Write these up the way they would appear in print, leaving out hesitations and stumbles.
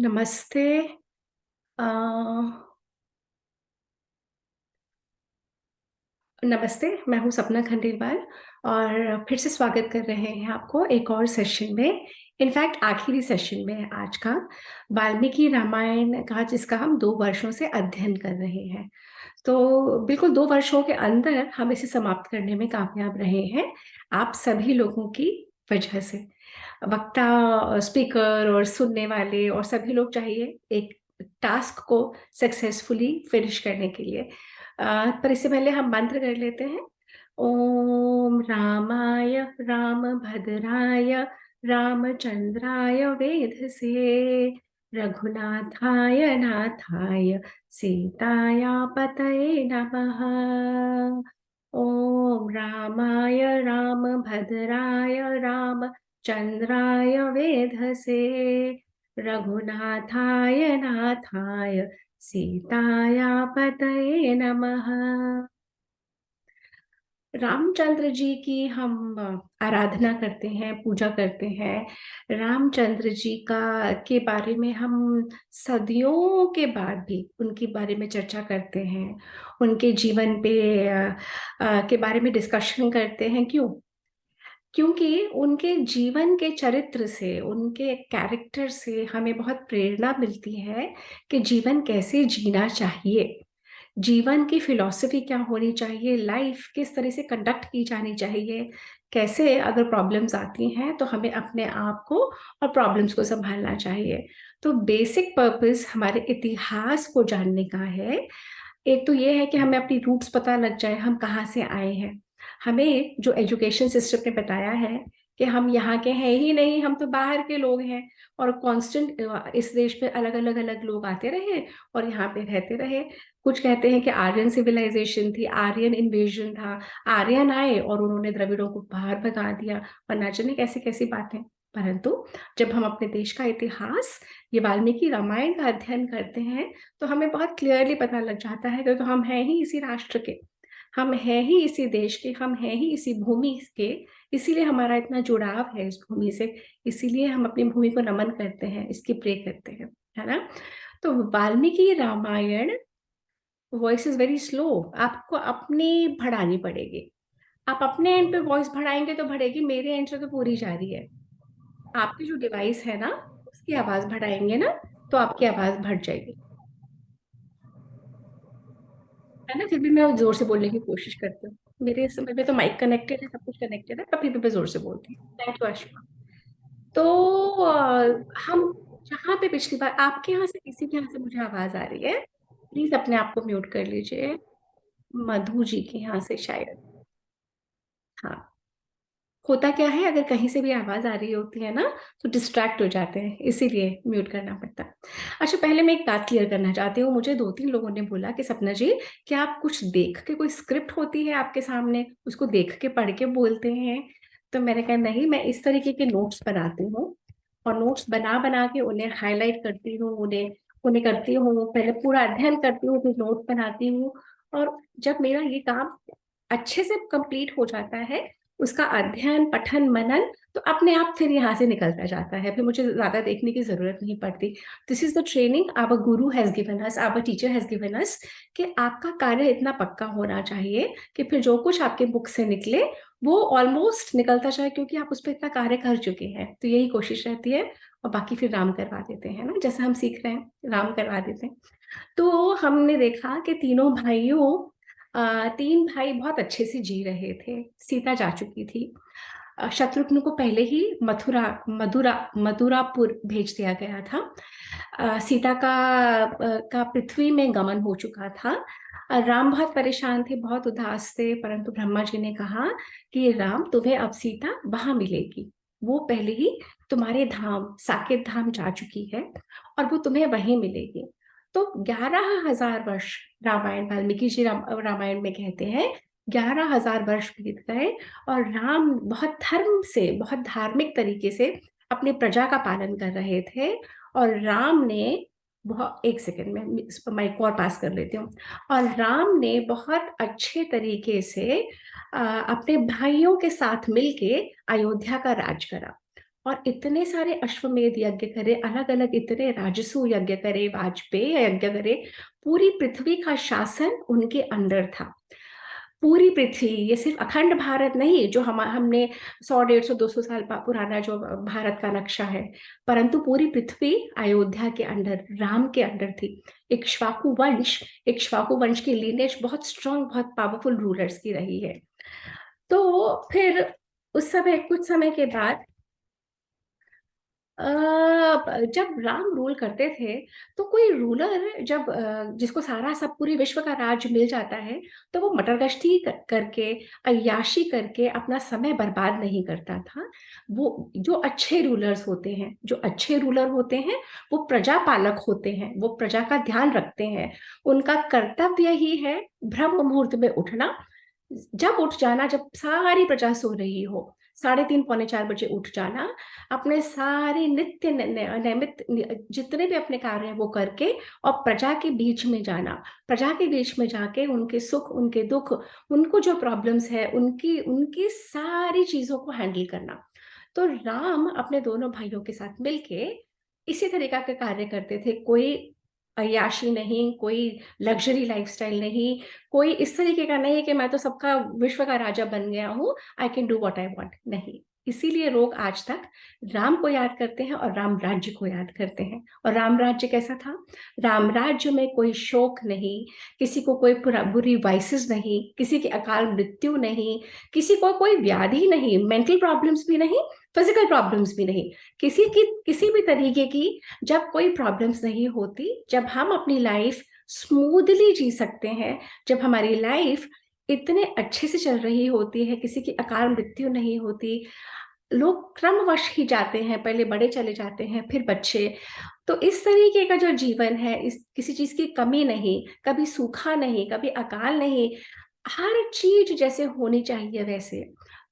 नमस्ते। अ, नमस्ते, मैं हूँ सपना खंडेलवाल और फिर से स्वागत कर रहे हैं आपको एक और सेशन में। इनफैक्ट आखिरी सेशन में आज का, वाल्मीकि रामायण का जिसका हम 2 वर्षों से अध्ययन कर रहे हैं। तो बिल्कुल 2 वर्षों के अंदर हम इसे समाप्त करने में कामयाब रहे हैं, आप सभी लोगों की वजह से। वक्ता, स्पीकर और सुनने वाले और सभी लोग चाहिए एक टास्क को सक्सेसफुली फिनिश करने के लिए। पर इससे पहले हम मंत्र कर लेते हैं। ओम रामाय रामभद्राय रामचंद्राय वेधसे रघुनाथाय नाथाय सीताया पतये नमः। ओम रामाय रामभद्राय रामचंद्राय वेधसे रघुनाथाय नाथाय सीताया पतये नमः। रामचंद्र जी की हम आराधना करते हैं, पूजा करते हैं। रामचंद्र जी का के बारे में हम सदियों के बाद भी उनके बारे में चर्चा करते हैं। उनके जीवन पे के बारे में डिस्कशन करते हैं। क्यों? क्योंकि उनके जीवन के चरित्र से, उनके कैरेक्टर से हमें बहुत प्रेरणा मिलती है कि जीवन कैसे जीना चाहिए। जीवन की फिलॉसफी क्या होनी चाहिए, लाइफ किस तरह से कंडक्ट की जानी चाहिए, कैसे अगर प्रॉब्लम्स आती हैं तो हमें अपने आप को और प्रॉब्लम्स को सँभालना चाहिए। तो बेसिक पर्पस हमारे इतिहास को जानने का है। एक तो ये है कि हमें अपनी रूट्स पता लग जाए, हम कहाँ से आए हैं। हमें जो एजुकेशन सिस्टम ने बताया है कि हम यहाँ के हैं ही नहीं, हम तो बाहर के लोग हैं और कांस्टेंट इस देश में अलग-अलग लोग आते रहे और यहाँ पे रहते रहे। कुछ कहते हैं कि आर्यन सिविलाइजेशन थी, आर्यन इन्वेजन था, आर्यन आए और उन्होंने द्रविड़ों को बाहर भगा दिया और ना जाने कैसी-कैसी बातें। परंतु जब हम अपने देश का इतिहास, ये वाल्मीकि रामायण का अध्ययन करते हैं, तो हमें बहुत क्लियरली पता लग जाता है कि तो हम हैं ही इसी राष्ट्र के, हम हैं ही इसी देश के, हम हैं ही इसी भूमि के, इसीलिए हमारा इतना जुड़ाव है इस भूमि से, इसीलिए हम अपनी भूमि को नमन करते हैं, इसकी प्रे करते हैं, है ना? तो Valmiki Ramayana voice is very slow, आपको अपनी बढ़ानी पड़ेगी। आप अपने एंड पे वॉइस बढ़ाएँगे तो बढ़ेगी, मेरे एंड से तो पूरी जा रही है। आपकी जो डिवाइस है ना, उसकी आवाज़ बढ़ाएँगे ना, तो आपकी आवाज़ बढ़ जाएगी। है ना? फिर भी मैं ज़ोर से बोलने की कोशिश करती हूँ। मेरे समय पे तो माइक कनेक्टेड है, सब कुछ कनेक्टेड है, पर फिर भी मैं ज़ोर से बोलती हूँ। Thank you Ashima. तो हम जहाँ पे पिछली बार आपके यहाँ से किसी के यहाँ से मुझे आवाज़ आ रही है, प्लीज़ अपने आप को म्यूट कर लीजिए। मधु जी के यहाँ से शायद। हाँ। होता क्या है, अगर कहीं से भी आवाज़ आ रही होती है ना, तो डिस्ट्रैक्ट हो जाते हैं, इसीलिए म्यूट करना पड़ता है। अच्छा, पहले मैं एक बात क्लियर करना चाहती हूँ, मुझे 2-3 लोगों ने बोला कि सपना जी, क्या आप कुछ देख के, कोई स्क्रिप्ट होती है आपके सामने, उसको देख के, पढ़ के बोलते हैं? तो मैंने कहा नहीं, मैं इस तरीके के नोट्स बनाती हूँ और नोट्स बना-बना के उन्हें हाइलाइट करती हूँ, उन्हें उन्हें करती हूँ, पहले पूरा अध्ययन करती हूँ, फिर नोट बनाती हूँ और जब मेरा ये काम अच्छे से कंप्लीट हो जाता है, उसका अध्ययन, पठन, मनन तो अपने आप फिर यहाँ से निकलता जाता है, फिर मुझे ज़्यादा देखने की ज़रूरत नहीं पड़ती। This is the training our guru has given us, our teacher has given us कि आपका कार्य इतना पक्का होना चाहिए कि फिर जो कुछ आपके बुक से निकले, वो ऑलमोस्ट निकलता जाए क्योंकि आप उस पे इतना कार्य कर चुके हैं। तो यही कोशिश रहती है और बाकी फिर राम करवा देते हैं ना, जैसा हम सीख रहे हैं, राम करवा देते हैं। तो हमने देखा कि तीनों भाइयों 3 भाई बहुत अच्छे से जी रहे थे। सीता जा चुकी थी। शत्रुघ्न को पहले ही मथुरापुर भेज दिया गया था। सीता का पृथ्वी में गमन हो चुका था। राम बहुत परेशान थे, बहुत उदास थे, परंतु ब्रह्मा जी ने कहा कि राम तुम्हें अब सीता वहाँ मिलेगी। वो पहले ही तुम्हारे धाम, साकेत धाम जा चुकी है और वो तुम्हें वहीं मिलेगी। तो 11,000 वर्ष रामायण वाल्मीकि जी रामायण में कहते हैं 11,000 वर्ष बीत गए और राम बहुत धर्म से, बहुत धार्मिक तरीके से अपनी प्रजा का पालन कर रहे थे और राम ने बहुत, एक सेकंड में इस पर माइक को और पास कर लेती हूँ, और राम ने बहुत अच्छे तरीके से अपने भाइयों के साथ मिलके अयोध्या का राज करा। और इतने सारे अश्वमेध यज्ञ करे, अलग अलग इतने राजसूय यज्ञ करे, वाजपेयी यज्ञ करे, पूरी पृथ्वी का शासन उनके अंडर था। पूरी पृथ्वी, ये सिर्फ अखंड भारत नहीं जो हमने 100 150 200 साल पुराना जो भारत का नक्शा है, परंतु पूरी पृथ्वी अयोध्या के अंडर, राम के अंडर थी। इक्ष्वाकु वंश की लीनेज बहुत स्ट्रांग, बहुत पावरफुल रूलर्स की रही है। तो फिर उस समय, कुछ समय के बाद, जब राम रूल करते थे, तो कोई रूलर जब जिसको सारा सब पूरी विश्व का राज मिल जाता है, तो वो मटरगश्ती करके, अय्याशी करके अपना समय बर्बाद नहीं करता था। वो जो अच्छे रूलर्स होते हैं, जो अच्छे रूलर होते हैं, वो प्रजा पालक होते हैं, वो प्रजा का ध्यान रखते हैं। उनका कर्तव्य ही है ब्रह्म मुहूर्त में उठना, जब उठ जाना, जब सारी प्रजा सो रही हो, 3:30 पौने 4 बजे उठ जाना, अपने सारे नित्य नियमित जितने भी अपने कार्य हैं वो करके, और प्रजा के बीच में जाना, प्रजा के बीच में जाके उनके सुख, उनके दुख, उनको जो प्रॉब्लम्स है, उनकी उनकी सारी चीजों को हैंडल करना। तो राम अपने दोनों भाइयों के साथ मिलके इसी तरीका के कार्य करते थे। कोई अय्याशी नहीं, कोई लग्जरी लाइफस्टाइल नहीं, कोई इस तरीके का नहीं कि मैं तो सबका विश्व का राजा बन गया हूँ, I can do what I want, नहीं। इसीलिए लोग आज तक राम को याद करते हैं और राम राज्य को याद करते हैं। और राम राज्य कैसा था? राम राज्य में कोई शोक नहीं, किसी को कोई बुरी वाइसेस नहीं, किसी की अकाल मृत्यु नहीं, किसी को कोई व्याधि नहीं, मेंटल प्रॉब्लम्स भी नहीं, फिजिकल प्रॉब्लम्स भी नहीं, किसी भी तरीके की जब कोई प्रॉब्लम्स नहीं होती, जब हम अपनी लाइफ स्मूथली जी सकते हैं, जब हमारी लाइफ इतने अच्छे से चल रही होती है, किसी की अकाल मृत्यु नहीं होती, लोग क्रमवश ही जाते हैं, पहले बड़े चले जाते हैं, फिर बच्चे। तो इस तरीके का जो जीवन है, इस किसी चीज की कमी नहीं, कभी सूखा नहीं, कभी अकाल नहीं, हर चीज जैसे होनी चाहिए वैसे,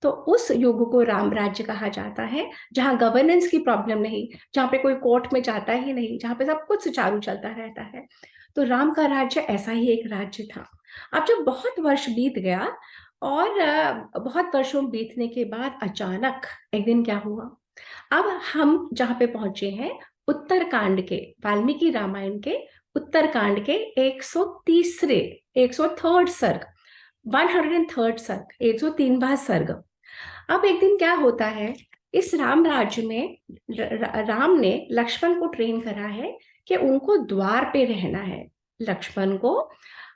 तो उस युग को राम राज्य कहा जाता है, जहां गवर्नेंस की प्रॉब्लम नहीं, जहां पे कोई कोर्ट में जाता ही नहीं, जहां पे सब कुछ सुचारू चलता रहता है। तो राम का राज्य ऐसा ही एक राज्य था। अब जब बहुत वर्ष बीत गया, और बहुत वर्षों बीतने के बाद अचानक एक दिन क्या हुआ? अब हम जहां पे पहुंचे हैं, उत्तरकांड के, वाल्मीकि रामायण के उत्तरकांड के 130 सर्ग, 103 सर्ग, 103वां सर्ग। अब एक दिन क्या होता है, इस राम राज्य में राम ने लक्ष्मण को ट्रेन करा है कि उनको द्वार पे रहना है। लक्ष्मण को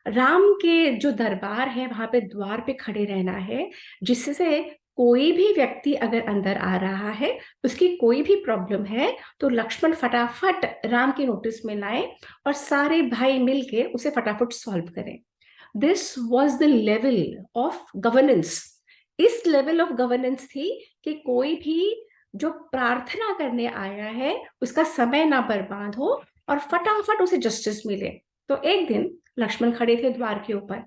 राम के जो दरबार है वहां पे द्वार पे खड़े रहना है, जिससे कोई भी व्यक्ति अगर अंदर आ रहा है, उसकी कोई भी प्रॉब्लम है, तो लक्ष्मण फटाफट राम के नोटिस में लाए और सारे भाई मिलके उसे फटाफट सॉल्व करें। This was the level of governance. इस लेवल ऑफ गवर्नेंस थी कि कोई भी जो प्रार्थना करने आया है, उसका समय ना बर्बाद हो और फटाफट उसे जस्टिस मिले। तो एक दिन लक्ष्मण खड़े थे द्वार के ऊपर,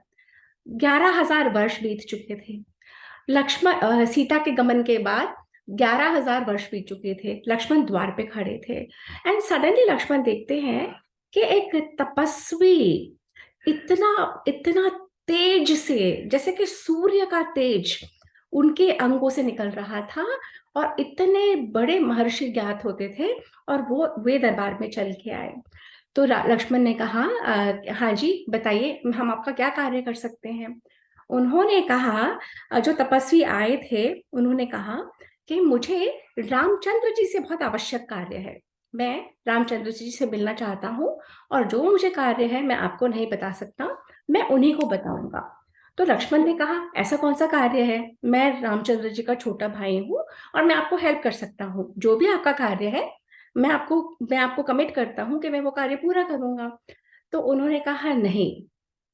11,000 वर्ष बीत चुके थे। लक्ष्मण सीता के गमन के बाद 11,000 वर्ष बीत चुके थे, लक्ष्मण द्वार पे खड़े थे, एंड सडनली लक्ष्मण देखते हैं कि एक तपस्वी इतना इतना तेज से, जैसे कि सूर्य का तेज उनके अंगों से निकल रहा था, और इतने बड़े महर्षि ज्ञात होते थे, और वो वे दरबार में चल के आए। तो लक्ष्मण ने कहा, हाँ जी बताइए, हम आपका क्या कार्य कर सकते हैं? उन्होंने कहा, जो तपस्वी आए थे, उन्होंने कहा कि मुझे रामचंद्र जी से बहुत आवश्यक कार्य है, मैं रामचंद्र जी से मिलना चाहता हूँ, और जो मुझे कार्य है मैं आपको नहीं बता सकता, मैं उन्हीं को बताऊंगा। तो लक्ष्मण ने कहा, ऐसा कौन सा कार्य है? मैं रामचंद्र जी का छोटा भाई हूँ, और मैं आपको हेल्प कर सकता हूँ, जो भी आपका कार्य है मैं आपको कमिट करता हूँ कि मैं वो कार्य पूरा करूंगा। तो उन्होंने कहा, नहीं,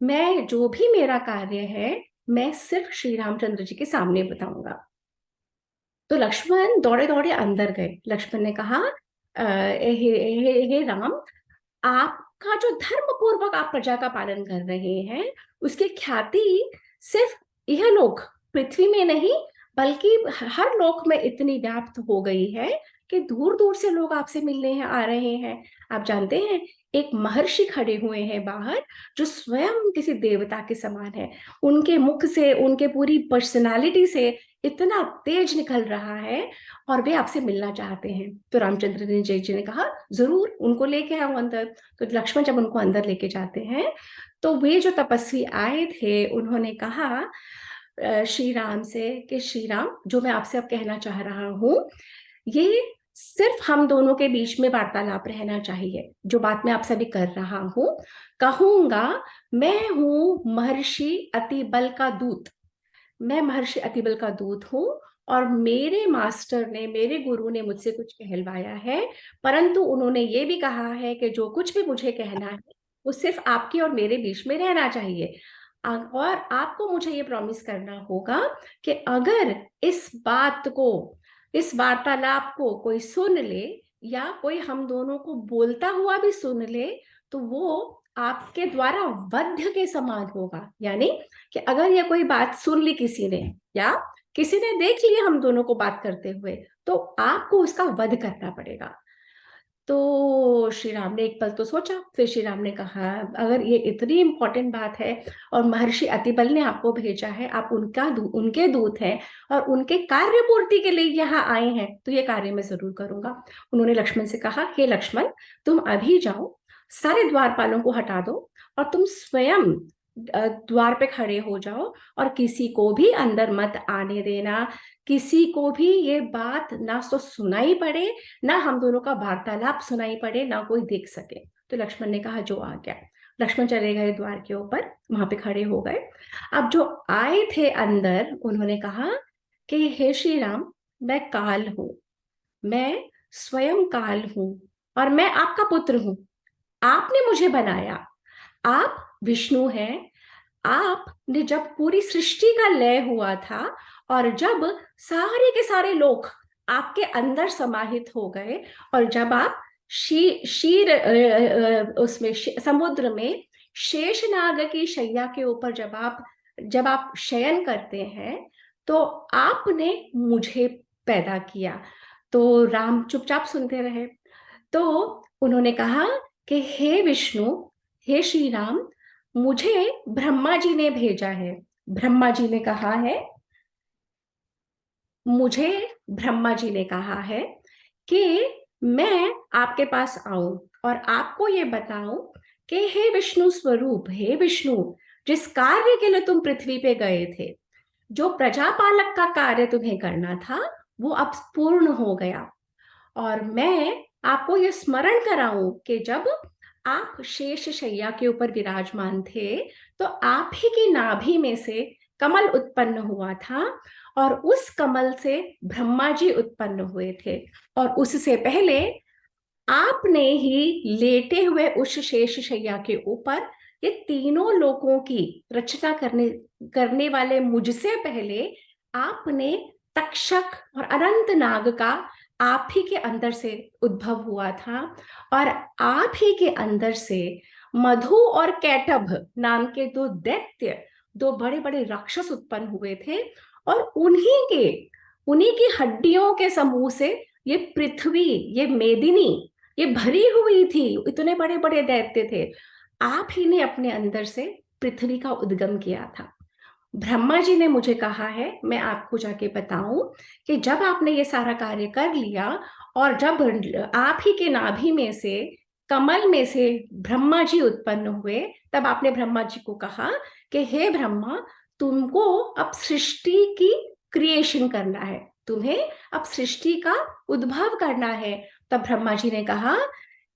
मैं जो भी मेरा कार्य है, मैं सिर्फ श्री रामचंद्र जी के सामने बताऊंगा। तो लक्ष्मण दौड़े दौड़े अंदर गए। लक्ष्मण ने कहा, हे राम, आपका जो धर्म पूर्वक आप प्रजा का पालन कर रहे हैं, उसकी ख्याति सिर्फ यह लोक, पृथ्वी में नहीं, बल्कि हर लोक में इतनी व्याप्त हो गई है कि दूर दूर से लोग आपसे मिलने हैं आ रहे हैं। आप जानते हैं, एक महर्षि खड़े हुए हैं बाहर, जो स्वयं किसी देवता के समान है। उनके मुख से, उनके पूरी पर्सनालिटी से इतना तेज निकल रहा है, और वे आपसे मिलना चाहते हैं। तो रामचंद्र ने जय जी ने कहा, जरूर उनको लेके आओ अंदर। तो लक्ष्मण जब उनको अंदर लेके जाते हैं, तो वे जो तपस्वी आए थे, उन्होंने कहा श्री राम से कि श्री राम, जो मैं आपसे अब कहना चाह रहा हूं, ये सिर्फ हम दोनों के बीच में वार्तालाप रहना चाहिए। जो बात मैं आपसे अभी कर रहा हूं, कहूंगा, मैं हूं महर्षि अतिबल का दूत। मैं महर्षि अतिबल का दूत हूँ, और मेरे मास्टर ने, मेरे गुरु ने मुझसे कुछ कहलवाया है। परंतु उन्होंने ये भी कहा है कि जो कुछ भी मुझे कहना है, वो सिर्फ आपके और मेरे बीच में रहना चाहिए। और आपको मुझे ये प्रॉमिस करना होगा कि अगर इस बात को, इस वार्तालाप को कोई सुन ले, या कोई हम दोनों को बोलता हुआ भी सुन ले, तो वो आपके द्वारा वध्य के समान होगा। यानी कि अगर ये कोई बात सुन ली किसी ने, या किसी ने देख लिया हम दोनों को बात करते हुए, तो आपको उसका वध करना पड़ेगा। तो श्री राम ने एक पल तो सोचा, फिर श्री राम ने कहा, अगर ये इतनी इंपॉर्टेंट बात है और महर्षि अतिबल ने आपको भेजा है, आप उनके दूत हैं और उनके कार्य पूर्ति के लिए यहाँ आए हैं, तो ये कार्य मैं जरूर करूंगा। उन्होंने लक्ष्मण से कहा, हे लक्ष्मण, तुम अभी जाओ, सारे द्वारपालों को हटा दो, और तुम स्वयं द्वार पे खड़े हो जाओ, और किसी को भी अंदर मत आने देना। किसी को भी ये बात ना तो सुनाई पड़े, ना हम दोनों का वार्तालाप सुनाई पड़े, ना कोई देख सके। तो लक्ष्मण ने कहा, जो आ गया। लक्ष्मण चले गए द्वार के ऊपर, वहां पे खड़े हो गए। अब जो आए थे अंदर, उन्होंने कहा कि हे श्री राम, मैं काल हूं, मैं स्वयं काल हूं, और मैं आपका पुत्र हूं। आपने मुझे बनाया, आप विष्णु हैं। आपने, जब पूरी सृष्टि का लय हुआ था, और जब सारे के सारे लोग आपके अंदर समाहित हो गए, और जब आप शीर उसमें समुद्र में शेषनाग की शैया के ऊपर जब आप शयन करते हैं, तो आपने मुझे पैदा किया। तो राम चुपचाप सुनते रहे। तो उन्होंने कहा कि हे विष्णु, हे श्री राम, मुझे ब्रह्मा जी ने भेजा है। ब्रह्मा जी ने कहा है, मुझे ब्रह्मा जी ने कहा है कि मैं आपके पास आऊं और आपको ये बताऊं कि हे विष्णु स्वरूप, हे विष्णु, जिस कार्य के लिए तुम पृथ्वी पे गए थे, जो प्रजापालक का कार्य तुम्हें करना था, वो अब पूर्ण हो गया। और मैं आपको ये स्मरण कराऊं कि जब आप शेष शैया के ऊपर विराजमान थे, तो आप ही की नाभि में से कमल उत्पन्न हुआ था, और उस कमल से ब्रह्मा जी उत्पन्न हुए थे। और उससे पहले आपने ही लेटे हुए उस शेष शैया के ऊपर ये तीनों लोकों की रचना करने वाले मुझसे पहले आपने तक्षक और अनंत नाग का आप ही के अंदर से उद्भव हुआ था, और आप ही के अंदर से मधु और कैटभ नाम के दो दैत्य, दो बड़े बड़े राक्षस उत्पन्न हुए थे। और उन्हीं की हड्डियों के समूह से ये पृथ्वी, ये मेदिनी, ये भरी हुई थी। इतने बड़े बड़े दैत्य थे। आप ही ने अपने अंदर से पृथ्वी का उद्गम किया था। ब्रह्मा जी ने मुझे कहा है, मैं आपको जाके बताऊं कि जब आपने ये सारा कार्य कर लिया, और जब आप ही के नाभि में से, कमल में से ब्रह्मा जी उत्पन्न हुए, तब आपने ब्रह्मा जी को कहा कि हे ब्रह्मा, तुमको अब सृष्टि की क्रिएशन करना है, तुम्हें अब सृष्टि का उद्भव करना है। तब ब्रह्मा जी ने कहा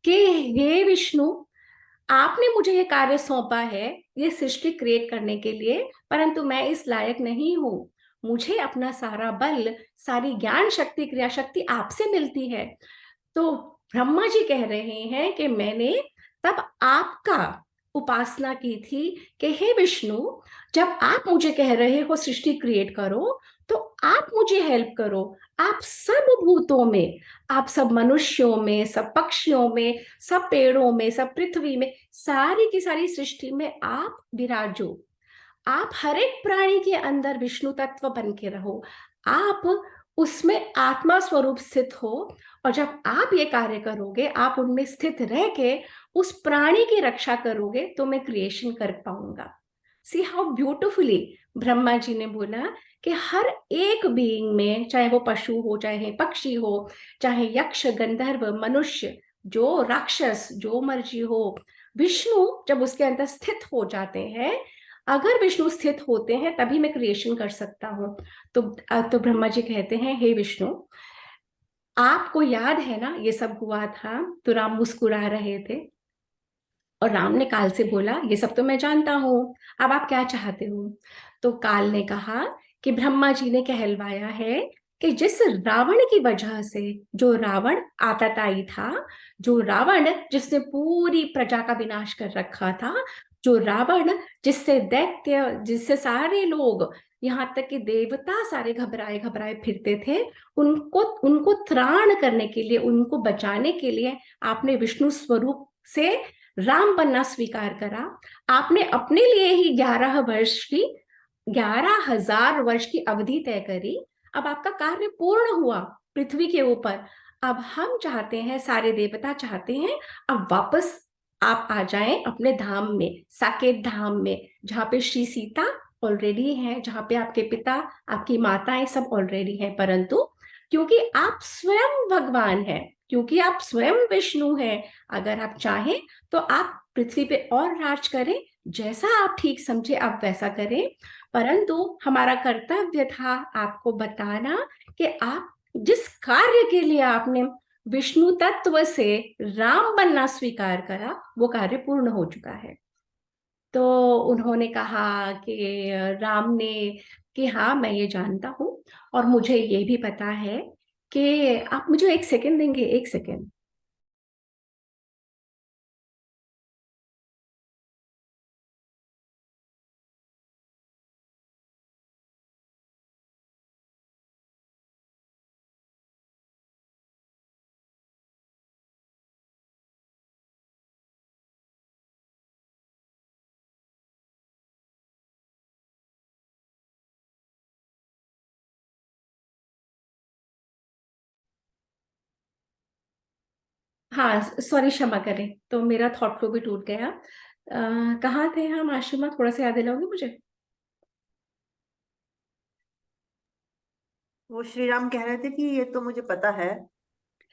कि हे विष्णु, आपने मुझे ये कार्य सौंपा है, ये सृष्टि क्रिएट करने के लिए, परंतु मैं इस लायक नहीं हूं। मुझे अपना सारा बल, सारी ज्ञान शक्ति, क्रिया शक्ति आपसे मिलती है। तो ब्रह्मा जी कह रहे हैं कि मैंने तब आपका उपासना की थी कि हे विष्णु, जब आप मुझे कह रहे हो सृष्टि क्रिएट करो, तो आप मुझे हेल्प करो। आप सब भूतों में, आप सब मनुष्यों में, सब पक्षियों में, सब पेड़ों में, सब पृथ्वी में, सारी की सारी सृष्टि में आप विराजो। आप हर एक प्राणी के अंदर विष्णु तत्व बन के रहो। आप उसमें आत्मा स्वरूप स्थित हो, और जब आप ये कार्य करोगे, आप उनमें स्थित रह के उस प्राणी की रक्षा करोगे, तो मैं क्रिएशन कर पाऊंगा। See how beautifully Brahma ji ने बोला कि हर एक बीइंग में, चाहे वो पशु हो, चाहे पक्षी हो, चाहे यक्ष, गंधर्व, मनुष्य, जो राक्षस, जो मर्जी हो, विष्णु जब उसके अंदर स्थित हो जाते हैं, अगर विष्णु स्थित होते हैं तभी मैं क्रिएशन कर सकता हूँ। तो ब्रह्मा जी कहते हैं, हे विष्णु, आपको याद है ना ये सब हुआ था? तो राम मुस्कुरा रहे थे, और राम ने काल से बोला, ये सब तो मैं जानता हूं, अब आप क्या चाहते हो? तो काल ने कहा कि ब्रह्मा जी ने कहलवाया है कि जिस रावण की वजह से, जो रावण आतताई था, जो रावण जिसने पूरी प्रजा का विनाश कर रखा था, जो रावण जिससे दैत्य, जिससे सारे लोग, यहाँ तक कि देवता सारे घबराए घबराए फिरते थे, उनको उनको त्राण करने के लिए, उनको बचाने के लिए आपने विष्णु स्वरूप से राम बनना स्वीकार करा। आपने अपने लिए ही 11 वर्ष की, 11,000 वर्ष की अवधि तय करी। अब आपका कार्य पूर्ण हुआ पृथ्वी के ऊपर। अब हम चाहते हैं, सारे देवता चाहते हैं, अब वापस आप आ जाएं अपने धाम में, साकेत धाम में, जहाँ पे श्री सीता ऑलरेडी है, जहाँ पे आपके पिता, आपकी माताएं सब ऑलरेडी हैं। परंतु क्योंकि आप स्वयं भगवान हैं, क्योंकि आप स्वयं विष्णु हैं, अगर आप चाहें तो आप पृथ्वी पे और राज करें, जैसा आप ठीक समझे आप वैसा करें। परंतु हमारा कर्तव्य था आपको बताना कि आप जिस कार्य के लिए आपने विष्णु तत्व से राम बनना स्वीकार करा, वो कार्य पूर्ण हो चुका है। तो उन्होंने कहा कि राम ने, कि हाँ मैं ये जानता हूँ, और मुझे ये भी पता है कि आप मुझे एक सेकंड देंगे, एक सेकंड। हाँ, सॉरी, क्षमा करें, तो मेरा थॉट फ्लो भी टूट गया। कहाँ थे हम आशिमा, थोड़ा सा याद दिलाओगे मुझे? वो श्री राम कह रहे थे कि ये तो मुझे पता है,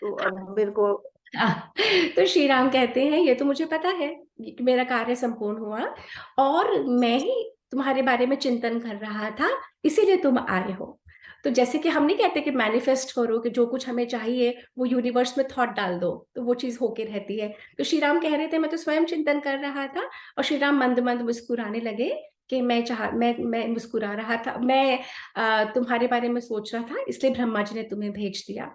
तो अब मेरे को। हाँ, तो श्री राम कहते हैं, ये तो मुझे पता है कि मेरा कार्य संपूर्ण हुआ, और मैं ही तुम्हारे बारे में चिंतन कर रहा था, इसीलिए तुम आए हो। तो जैसे कि हम नहीं कहते कि मैनिफेस्ट करो, कि जो कुछ हमें चाहिए वो यूनिवर्स में थॉट डाल दो तो वो चीज होके रहती है। तो श्री राम कह रहे थे, मैं तो स्वयं चिंतन कर रहा था। और श्री राम मंद मंद मुस्कुराने लगे कि मैं मुस्कुरा रहा था, मैं तुम्हारे बारे में सोच रहा था, इसलिए ब्रह्मा जी ने तुम्हें भेज दिया।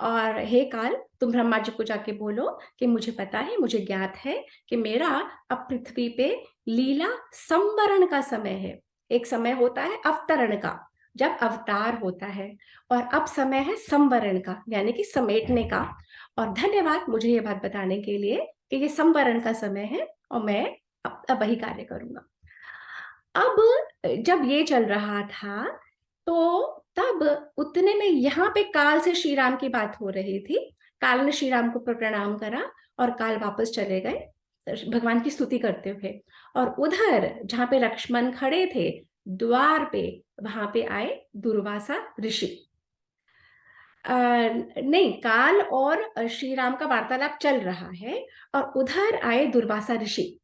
और हे काल, तुम ब्रह्मा जी को जाके बोलो कि मुझे पता है, मुझे ज्ञात है कि मेरा अब पृथ्वी पे लीला संवरण का समय है। एक समय होता है अवतरण का, जब अवतार होता है, और अब समय है संवरण का, यानी कि समेटने का। और धन्यवाद मुझे ये बात बताने के लिए कि ये संवरण का समय है, और मैं अब वही कार्य करूंगा। अब जब ये चल रहा था, तो तब उतने में यहाँ पे काल से श्री राम की बात हो रही थी। काल ने श्री राम को प्रणाम करा, और काल वापस चले गए भगवान की स्तुति करते हुए। और उधर जहाँ पे लक्ष्मण खड़े थे द्वार पे, वहां पे आए दुर्वासा ऋषि। नहीं, काल और श्री राम का वार्तालाप चल रहा है, और उधर आए दुर्वासा ऋषि।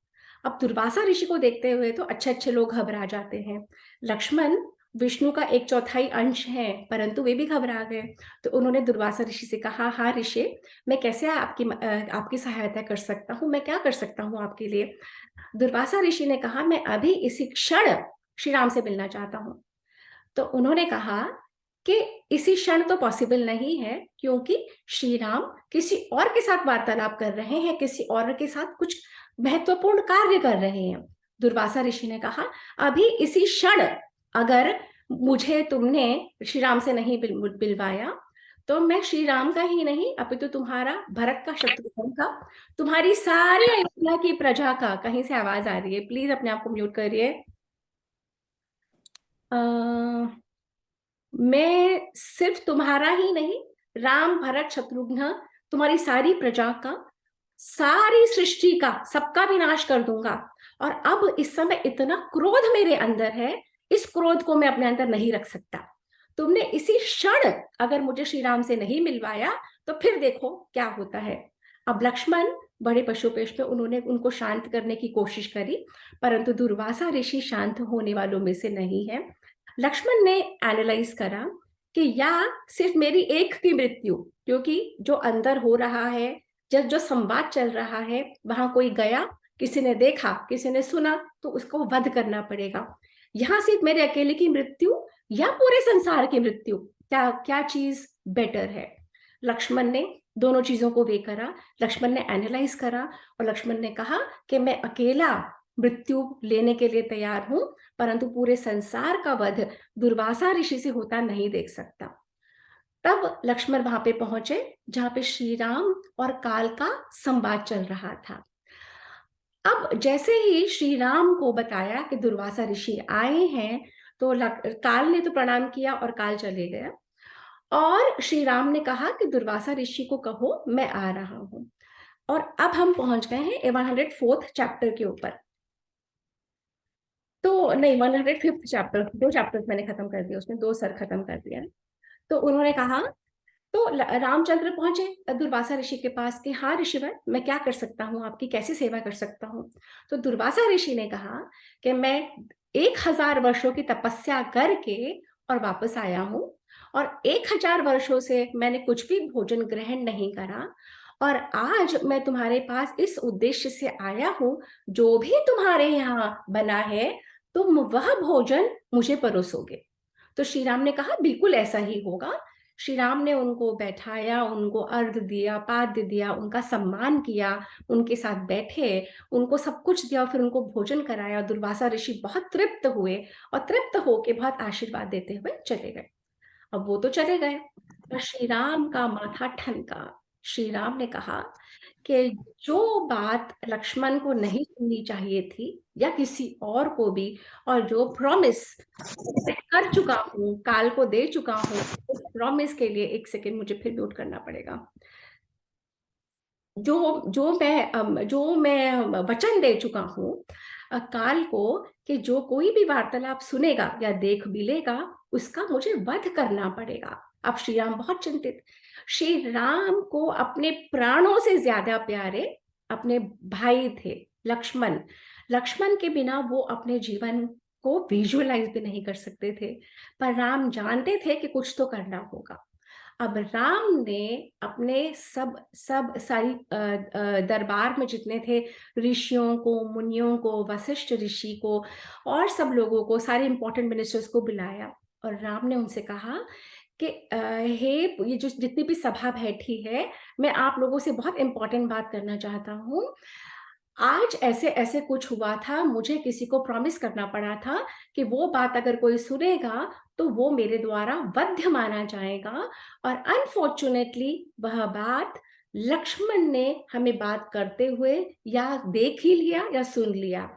अब दुर्वासा ऋषि को देखते हुए तो अच्छे अच्छे लोग घबरा जाते हैं। लक्ष्मण विष्णु का 1/4 अंश है, परंतु वे भी घबरा गए। तो उन्होंने दुर्वासा ऋषि से कहा, हाँ ऋषि, मैं कैसे आपकी सहायता कर सकता हूँ, मैं क्या कर सकता हूँ आपके लिए? दुर्वासा ऋषि ने कहा, मैं अभी इसी क्षण श्री राम से मिलना चाहता हूँ। तो उन्होंने कहा कि इसी क्षण तो पॉसिबल नहीं है, क्योंकि श्री राम किसी और के साथ वार्तालाप कर रहे हैं, किसी और के साथ कुछ महत्वपूर्ण कार्य कर रहे हैं। दुर्वासा ऋषि ने कहा, अभी इसी क्षण अगर मुझे तुमने श्री राम से नहीं बिलवाया, तो मैं श्री राम का ही नहीं, अपितु तुम्हारा, भरत का, शत्रुघ्न का, तुम्हारी सारी अयोध्या की प्रजा का। कहीं से आवाज आ रही है, प्लीज अपने आप को म्यूट करिए। मैं सिर्फ तुम्हारा ही नहीं, राम भरत शत्रुघ्न, तुम्हारी सारी प्रजा का, सारी सृष्टि का, सबका विनाश कर दूंगा। और अब इस समय इतना क्रोध मेरे अंदर है, इस क्रोध को मैं अपने अंदर नहीं रख सकता। तुमने इसी क्षण अगर मुझे श्री राम से नहीं मिलवाया तो फिर देखो क्या होता है। अब लक्ष्मण बड़े पशुपेश में उन्होंने उनको शांत करने की कोशिश करी, परंतु दुर्वासा ऋषि शांत होने वालों में से नहीं है। लक्ष्मण ने एनालाइज करा कि या सिर्फ मेरी एक की मृत्यु, क्योंकि जो अंदर हो रहा है, जब जो संवाद चल रहा है, वहां कोई गया, किसी ने देखा, किसी ने सुना, तो उसको वध करना पड़ेगा। यहां सिर्फ मेरे अकेले की मृत्यु या पूरे संसार की मृत्यु, क्या क्या चीज बेटर है। लक्ष्मण ने दोनों चीजों को वे करा, लक्ष्मण ने एनालाइज करा, और लक्ष्मण ने कहा कि मैं अकेला मृत्यु लेने के लिए तैयार हूं, परंतु पूरे संसार का वध दुर्वासा ऋषि से होता नहीं देख सकता। तब लक्ष्मण वहां पे पहुंचे जहां पे श्री राम और काल का संवाद चल रहा था। अब जैसे ही श्री राम को बताया कि दुर्वासा ऋषि आए हैं, तो काल ने तो प्रणाम किया और काल चले गया। और श्री राम ने कहा कि दुर्वासा ऋषि को कहो मैं आ रहा हूं। और अब हम पहुंच गए हैं 104th चैप्टर के ऊपर। तो नहीं, 105th चैप्टर, 2 चैप्टर्स मैंने खत्म कर दिया, उसमें 2 सर खत्म कर दिया। तो उन्होंने कहा, तो रामचंद्र पहुंचे दुर्वासा ऋषि के पास कि हाँ ऋषिवर, मैं क्या कर सकता हूँ, आपकी कैसे सेवा कर सकता हूँ। तो दुर्वासा ऋषि ने कहा कि मैं 1000 वर्षों की तपस्या करके और वापस आया हूँ, और 1000 वर्षों से मैंने कुछ भी भोजन ग्रहण नहीं करा, और आज मैं तुम्हारे पास इस उद्देश्य से आया हूँ, जो भी तुम्हारे यहाँ बना है तुम वह भोजन मुझे परोसोगे। तो श्री राम ने कहा बिल्कुल ऐसा ही होगा। श्री राम ने उनको बैठाया, उनको अर्घ दिया, पाद्य दिया, उनका सम्मान किया, उनके साथ बैठे, उनको सब कुछ दिया, और फिर उनको भोजन कराया। दुर्वासा ऋषि बहुत तृप्त हुए, और तृप्त होके बहुत आशीर्वाद देते हुए चले गए। अब वो तो चले गए, पर श्री राम का माथा ठनका। श्री राम ने कहा कि जो बात लक्ष्मण को नहीं सुननी चाहिए थी, या किसी और को भी, और जो प्रॉमिस कर चुका हूं, काल को दे चुका हूं, उस प्रॉमिस के लिए, एक सेकेंड मुझे फिर म्यूट करना पड़ेगा, जो मैं वचन दे चुका हूं काल को, कि जो कोई भी वार्तालाप सुनेगा या देख भी लेगा, उसका मुझे वध करना पड़ेगा। अब श्री राम बहुत चिंतित। श्री राम को अपने प्राणों से ज्यादा प्यारे अपने भाई थे लक्ष्मण। लक्ष्मण के बिना वो अपने जीवन को विजुअलाइज भी नहीं कर सकते थे, पर राम जानते थे कि कुछ तो करना होगा। अब राम ने अपने सब सब सारी दरबार में जितने थे ऋषियों को, मुनियों को, वशिष्ठ ऋषि को, और सब लोगों को, सारे इंपॉर्टेंट मिनिस्टर्स को बुलाया, और राम ने उनसे कहा कि हे, ये जो जितनी भी सभा बैठी है, मैं आप लोगों से बहुत इंपॉर्टेंट बात करना चाहता हूँ। आज ऐसे ऐसे कुछ हुआ था, मुझे किसी को प्रॉमिस करना पड़ा था कि वो बात अगर कोई सुनेगा तो वो मेरे द्वारा वध्य माना जाएगा, और अनफॉर्चुनेटली वह बात लक्ष्मण ने हमें बात करते हुए या देख ही लिया या सुन लिया।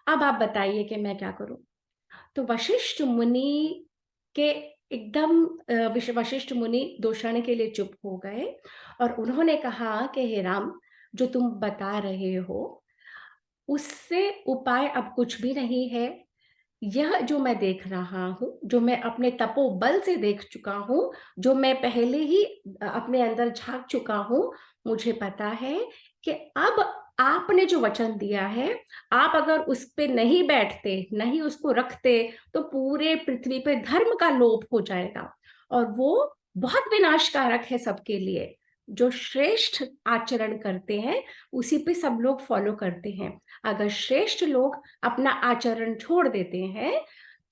अब आप बताइए कि मैं क्या करूं। तो वशिष्ठ मुनि के एकदम वशिष्ठ मुनि 2 क्षण के लिए चुप हो गए, और उन्होंने कहा कि हे राम, जो तुम बता रहे हो उससे उपाय अब कुछ भी नहीं है। यह जो मैं देख रहा हूं, जो मैं अपने तपोबल से देख चुका हूं, जो मैं पहले ही अपने अंदर झांक चुका हूं, मुझे पता है कि अब आपने जो वचन दिया है, आप अगर उस पे नहीं बैठते, नहीं उसको रखते, तो पूरे पृथ्वी पे धर्म का लोप हो जाएगा, और वो बहुत विनाशकारक है सबके लिए। जो श्रेष्ठ आचरण करते हैं उसी पे सब लोग फॉलो करते हैं। अगर श्रेष्ठ लोग अपना आचरण छोड़ देते हैं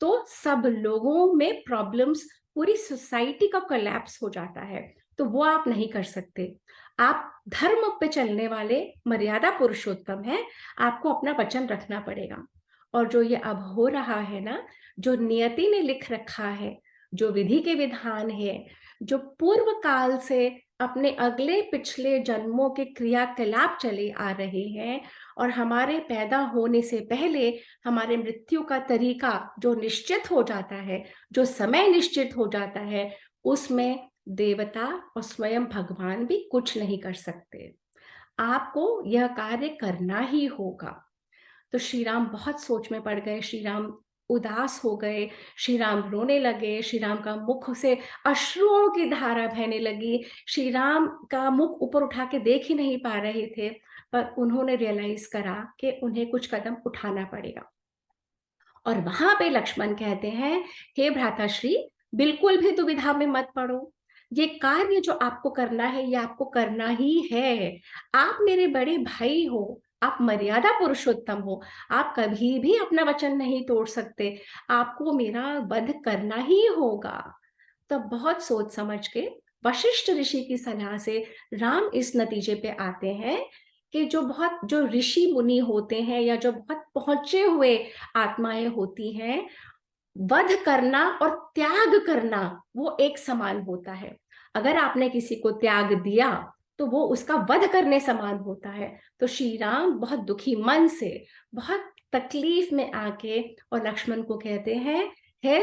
तो सब लोगों में प्रॉब्लम्स, पूरी सोसाइटी का कोलैप्स हो जाता है। तो वो आप नहीं कर सकते। आप धर्म पे चलने वाले मर्यादा पुरुषोत्तम हैं, आपको अपना वचन रखना पड़ेगा। और जो ये अब हो रहा है ना, जो नियति ने लिख रखा है, जो विधि के विधान है, जो पूर्व काल से अपने अगले पिछले जन्मों के क्रियाकलाप चले आ रहे हैं, और हमारे पैदा होने से पहले हमारे मृत्यु का तरीका जो निश्चित हो जाता है, जो समय निश्चित हो जाता है, उसमें देवता और स्वयं भगवान भी कुछ नहीं कर सकते। आपको यह कार्य करना ही होगा। तो श्री राम बहुत सोच में पड़ गए, श्री राम उदास हो गए, श्री राम रोने लगे, श्री राम का मुख से अश्रुओं की धारा बहने लगी। श्री राम का मुख ऊपर उठा के देख ही नहीं पा रहे थे, पर उन्होंने रियलाइज करा कि उन्हें कुछ कदम उठाना पड़ेगा। और वहां पे लक्ष्मण कहते हैं, हे भ्राताश्री, बिल्कुल भी दुविधा में मत पड़ो। ये कार्य जो आपको करना है, ये आपको करना ही है। आप मेरे बड़े भाई हो, आप मर्यादा पुरुषोत्तम हो, आप कभी भी अपना वचन नहीं तोड़ सकते, आपको मेरा वध करना ही होगा। तब बहुत सोच समझ के वशिष्ठ ऋषि की सलाह से राम इस नतीजे पे आते हैं कि जो ऋषि मुनि होते हैं या जो बहुत पहुंचे हुए आत्माएं होती हैं, वध करना और त्याग करना वो एक समान होता है। अगर आपने किसी को त्याग दिया तो वो उसका वध करने समान होता है। तो श्री राम बहुत दुखी मन से, बहुत तकलीफ में आके और लक्ष्मण को कहते हैं, हे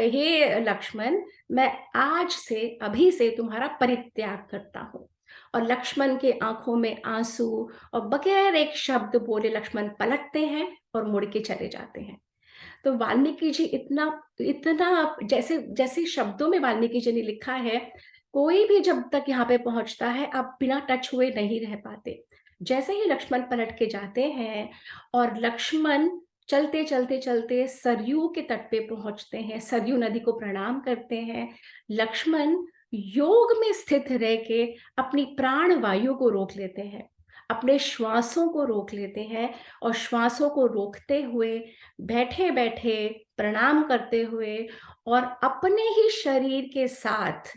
हे लक्ष्मण, मैं आज से अभी से तुम्हारा परित्याग करता हूँ। और लक्ष्मण के आंखों में आंसू, और बगैर एक शब्द बोले लक्ष्मण पलटते हैं और मुड़ के चले जाते हैं। तो वाल्मीकि जी इतना इतना जैसे जैसे शब्दों में वाल्मीकि जी ने लिखा है, कोई भी जब तक यहाँ पे पहुंचता है आप बिना टच हुए नहीं रह पाते। जैसे ही लक्ष्मण पलट के जाते हैं और लक्ष्मण चलते चलते चलते सरयू के तट पे पहुंचते हैं, सरयू नदी को प्रणाम करते हैं, लक्ष्मण योग में स्थित रह के अपनी प्राण वायु को रोक लेते हैं, अपने श्वासों को रोक लेते हैं, और श्वासों को रोकते हुए बैठे बैठे प्रणाम करते हुए और अपने ही शरीर के साथ,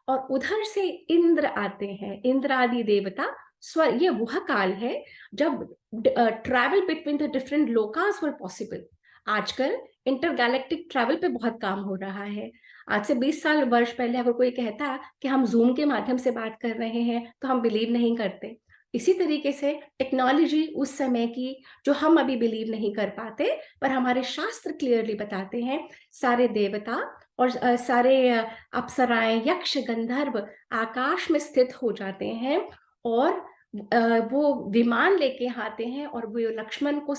और उधर से इंद्र आते हैं, इंद्र आदि देवता स्वर, ये वह काल है जब travel between the different Lucas were possible. आजकल इंटरगैलेक्टिक ट्रैवल पे बहुत काम हो रहा है। आज से 20 साल वर्ष पहले अगर कोई कहता कि हम जूम के माध्यम से बात कर रहे हैं तो हम बिलीव नहीं करते। इसी तरीके से टेक्नोलॉजी उस समय की, जो हम अभी बिलीव नहीं कर पाते, पर हमारे शास्त्र क्लियरली बताते हैं, सारे देवता और सारे अप्सराएं, यक्ष, गंधर्व आकाश में स्थित हो जाते हैं, और वो विमान लेके आते हैं, और वो लक्ष्मण को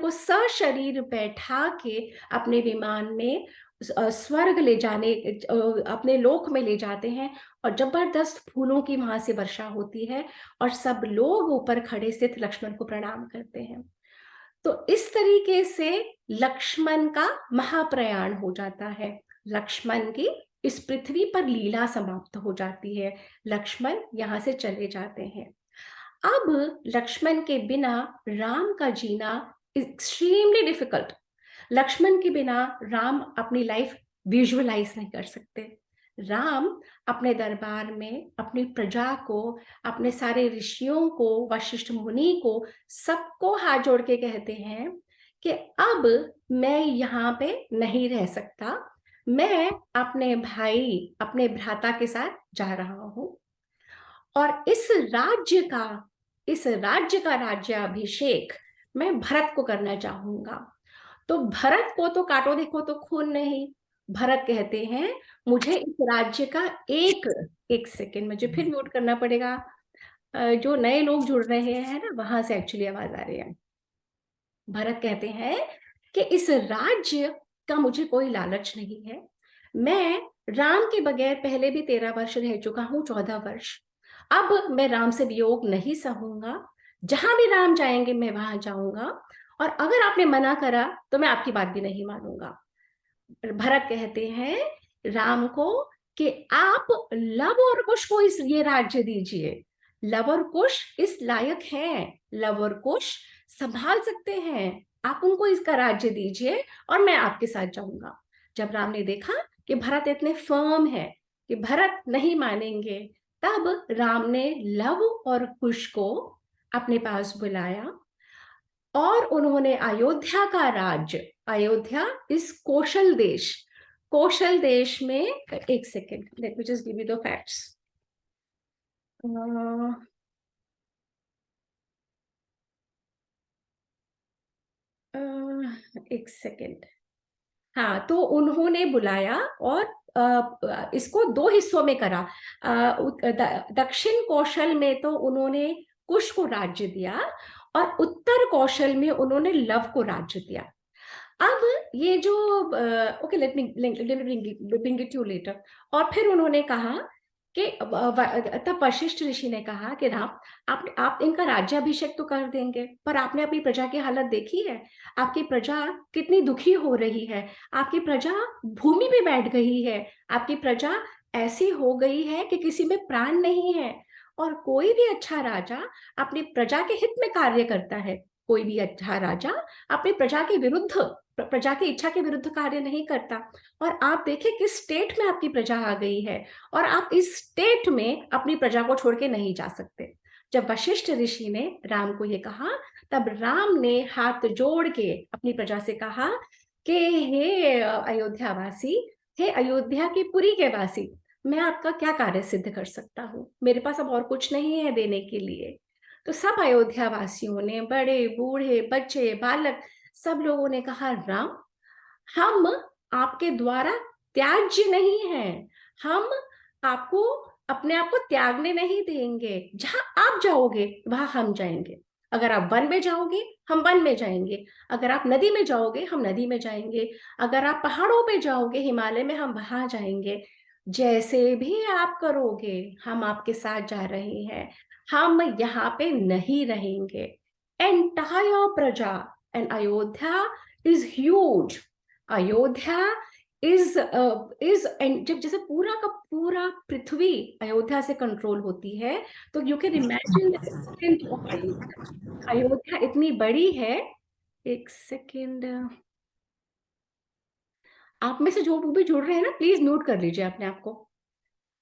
सशरीर बैठा के अपने विमान में स्वर्ग ले जाने, अपने लोक में ले जाते हैं, और जबरदस्त फूलों की वहां से वर्षा होती है, और सब लोग ऊपर खड़े स्थित लक्ष्मण को प्रणाम करते हैं। तो इस तरीके से लक्ष्मण का महाप्रयाण हो जाता है, लक्ष्मण की इस पृथ्वी पर लीला समाप्त हो जाती है, लक्ष्मण यहाँ से चले जाते हैं। अब लक्ष्मण के बिना राम का जीना एक्सट्रीमली डिफिकल्ट। लक्ष्मण के बिना राम अपनी लाइफ विजुअलाइज नहीं कर सकते। राम अपने दरबार में अपनी प्रजा को, अपने सारे ऋषियों को, वशिष्ठ मुनि को, सबको हाथ जोड़ के कहते हैं कि अब मैं यहाँ पे नहीं रह सकता, मैं अपने भाई, अपने भ्राता के साथ जा रहा हूं, और इस राज्य का राज्याभिषेक मैं भरत को करना चाहूंगा। तो भरत को तो काटो देखो तो खून नहीं। भरत कहते हैं, मुझे इस राज्य का एक एक सेकेंड मुझे फिर म्यूट करना पड़ेगा। जो नए लोग जुड़ रहे हैं ना, वहां से एक्चुअली आवाज आ रही है। भरत कहते हैं कि इस राज्य का मुझे कोई लालच नहीं है, मैं राम के बगैर पहले भी 13 वर्ष रह चुका हूं, 14 वर्ष। अब मैं राम से वियोग नहीं सहूंगा, जहां भी राम जाएंगे मैं वहां जाऊंगा, और अगर आपने मना करा तो मैं आपकी बात भी नहीं मानूंगा। भरत कहते हैं राम को कि आप लव और कुश को इस ये राज्य दीजिए, लव और कुश इस लायक हैं, लव और कुश संभाल सकते हैं, आप उनको इसका राज्य दीजिए और मैं आपके साथ जाऊंगा। जब राम ने देखा कि भरत इतने फर्म है कि भरत नहीं मानेंगे, तब राम ने लव और कुश को अपने पास बुलाया, और उन्होंने अयोध्या का राज्य, अयोध्या इस कौशल देश, कौशल देश में, एक second, let me just give you the facts. एक सेकेंड। हाँ, तो उन्होंने बुलाया और इसको दो हिस्सों में करा। दक्षिण कौशल में तो उन्होंने कुश को राज्य दिया और उत्तर कौशल में उन्होंने लव को राज्य दिया। अब ये जो okay, let me bring it you later. और फिर उन्होंने कहा कि तब वशिष्ठ ऋषि ने कहा कि राम, आप इनका राज्याभिषेक तो कर देंगे, पर आपने अपनी प्रजा की हालत देखी है? आपकी प्रजा कितनी दुखी हो रही है, आपकी प्रजा भूमि पे बैठ गई है, आपकी प्रजा ऐसी हो गई है कि किसी में प्राण नहीं है। और कोई भी अच्छा राजा अपनी प्रजा के हित में कार्य करता है, कोई भी अच्छा राजा अपनी प्रजा के विरुद्ध, प्रजा की इच्छा के विरुद्ध कार्य नहीं करता। और आप देखिए किस स्टेट में आपकी प्रजा आ गई है, और आप इस स्टेट में अपनी प्रजा को छोड़ के नहीं जा सकते। जब वशिष्ठ ऋषि ने राम को ये कहा, तब राम ने हाथ जोड़ के अपनी प्रजा से कहा कि हे अयोध्यावासी, हे अयोध्या की पुरी के वासी, मैं आपका क्या कार्य सिद्ध कर सकता हूँ? मेरे पास अब और कुछ नहीं है देने के लिए। तो सब अयोध्या वासियों ने, बड़े बूढ़े बच्चे बालक, सब लोगों ने कहा, राम, हम आपके द्वारा त्याज्य नहीं हैं, हम आपको अपने आप को त्यागने नहीं देंगे। जहां आप जाओगे वहां हम जाएंगे। अगर आप वन में जाओगे हम वन में जाएंगे, अगर आप नदी में जाओगे हम नदी में जाएंगे, अगर आप पहाड़ों पे जाओगे हिमालय में हम वहां जाएंगे। जैसे भी आप करोगे हम आपके साथ जा रहे हैं, हम यहाँ पे नहीं रहेंगे। एंटायर प्रजा and Ayodhya is huge. Ayodhya is and जब जैसे पूरा का पूरा पृथ्वी अयोध्या से कंट्रोल होती है, तो you can imagine the extent of Ayodhya. Ayodhya इतनी बड़ी है। एक सेकेंड, आप में से जो भी जुड़ रहे हैं ना, प्लीज म्यूट कर लीजिए अपने आप को।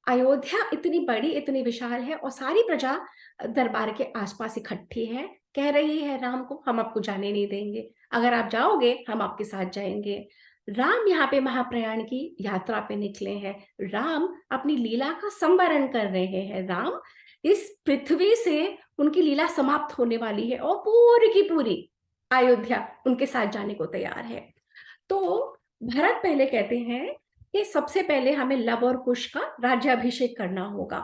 अयोध्या इतनी बड़ी, इतनी विशाल है, और सारी प्रजा दरबार के आसपास इकट्ठी है, कह रही है राम को, हम आपको जाने नहीं देंगे, अगर आप जाओगे हम आपके साथ जाएंगे। राम यहाँ पे महाप्रयाण की यात्रा पे निकले हैं, राम अपनी लीला का संवरण कर रहे हैं, राम इस पृथ्वी से उनकी लीला समाप्त होने वाली है, और पूरी की पूरी अयोध्या उनके साथ जाने को तैयार है। तो भरत पहले कहते हैं कि सबसे पहले हमें लव और कुश का राज्याभिषेक करना होगा।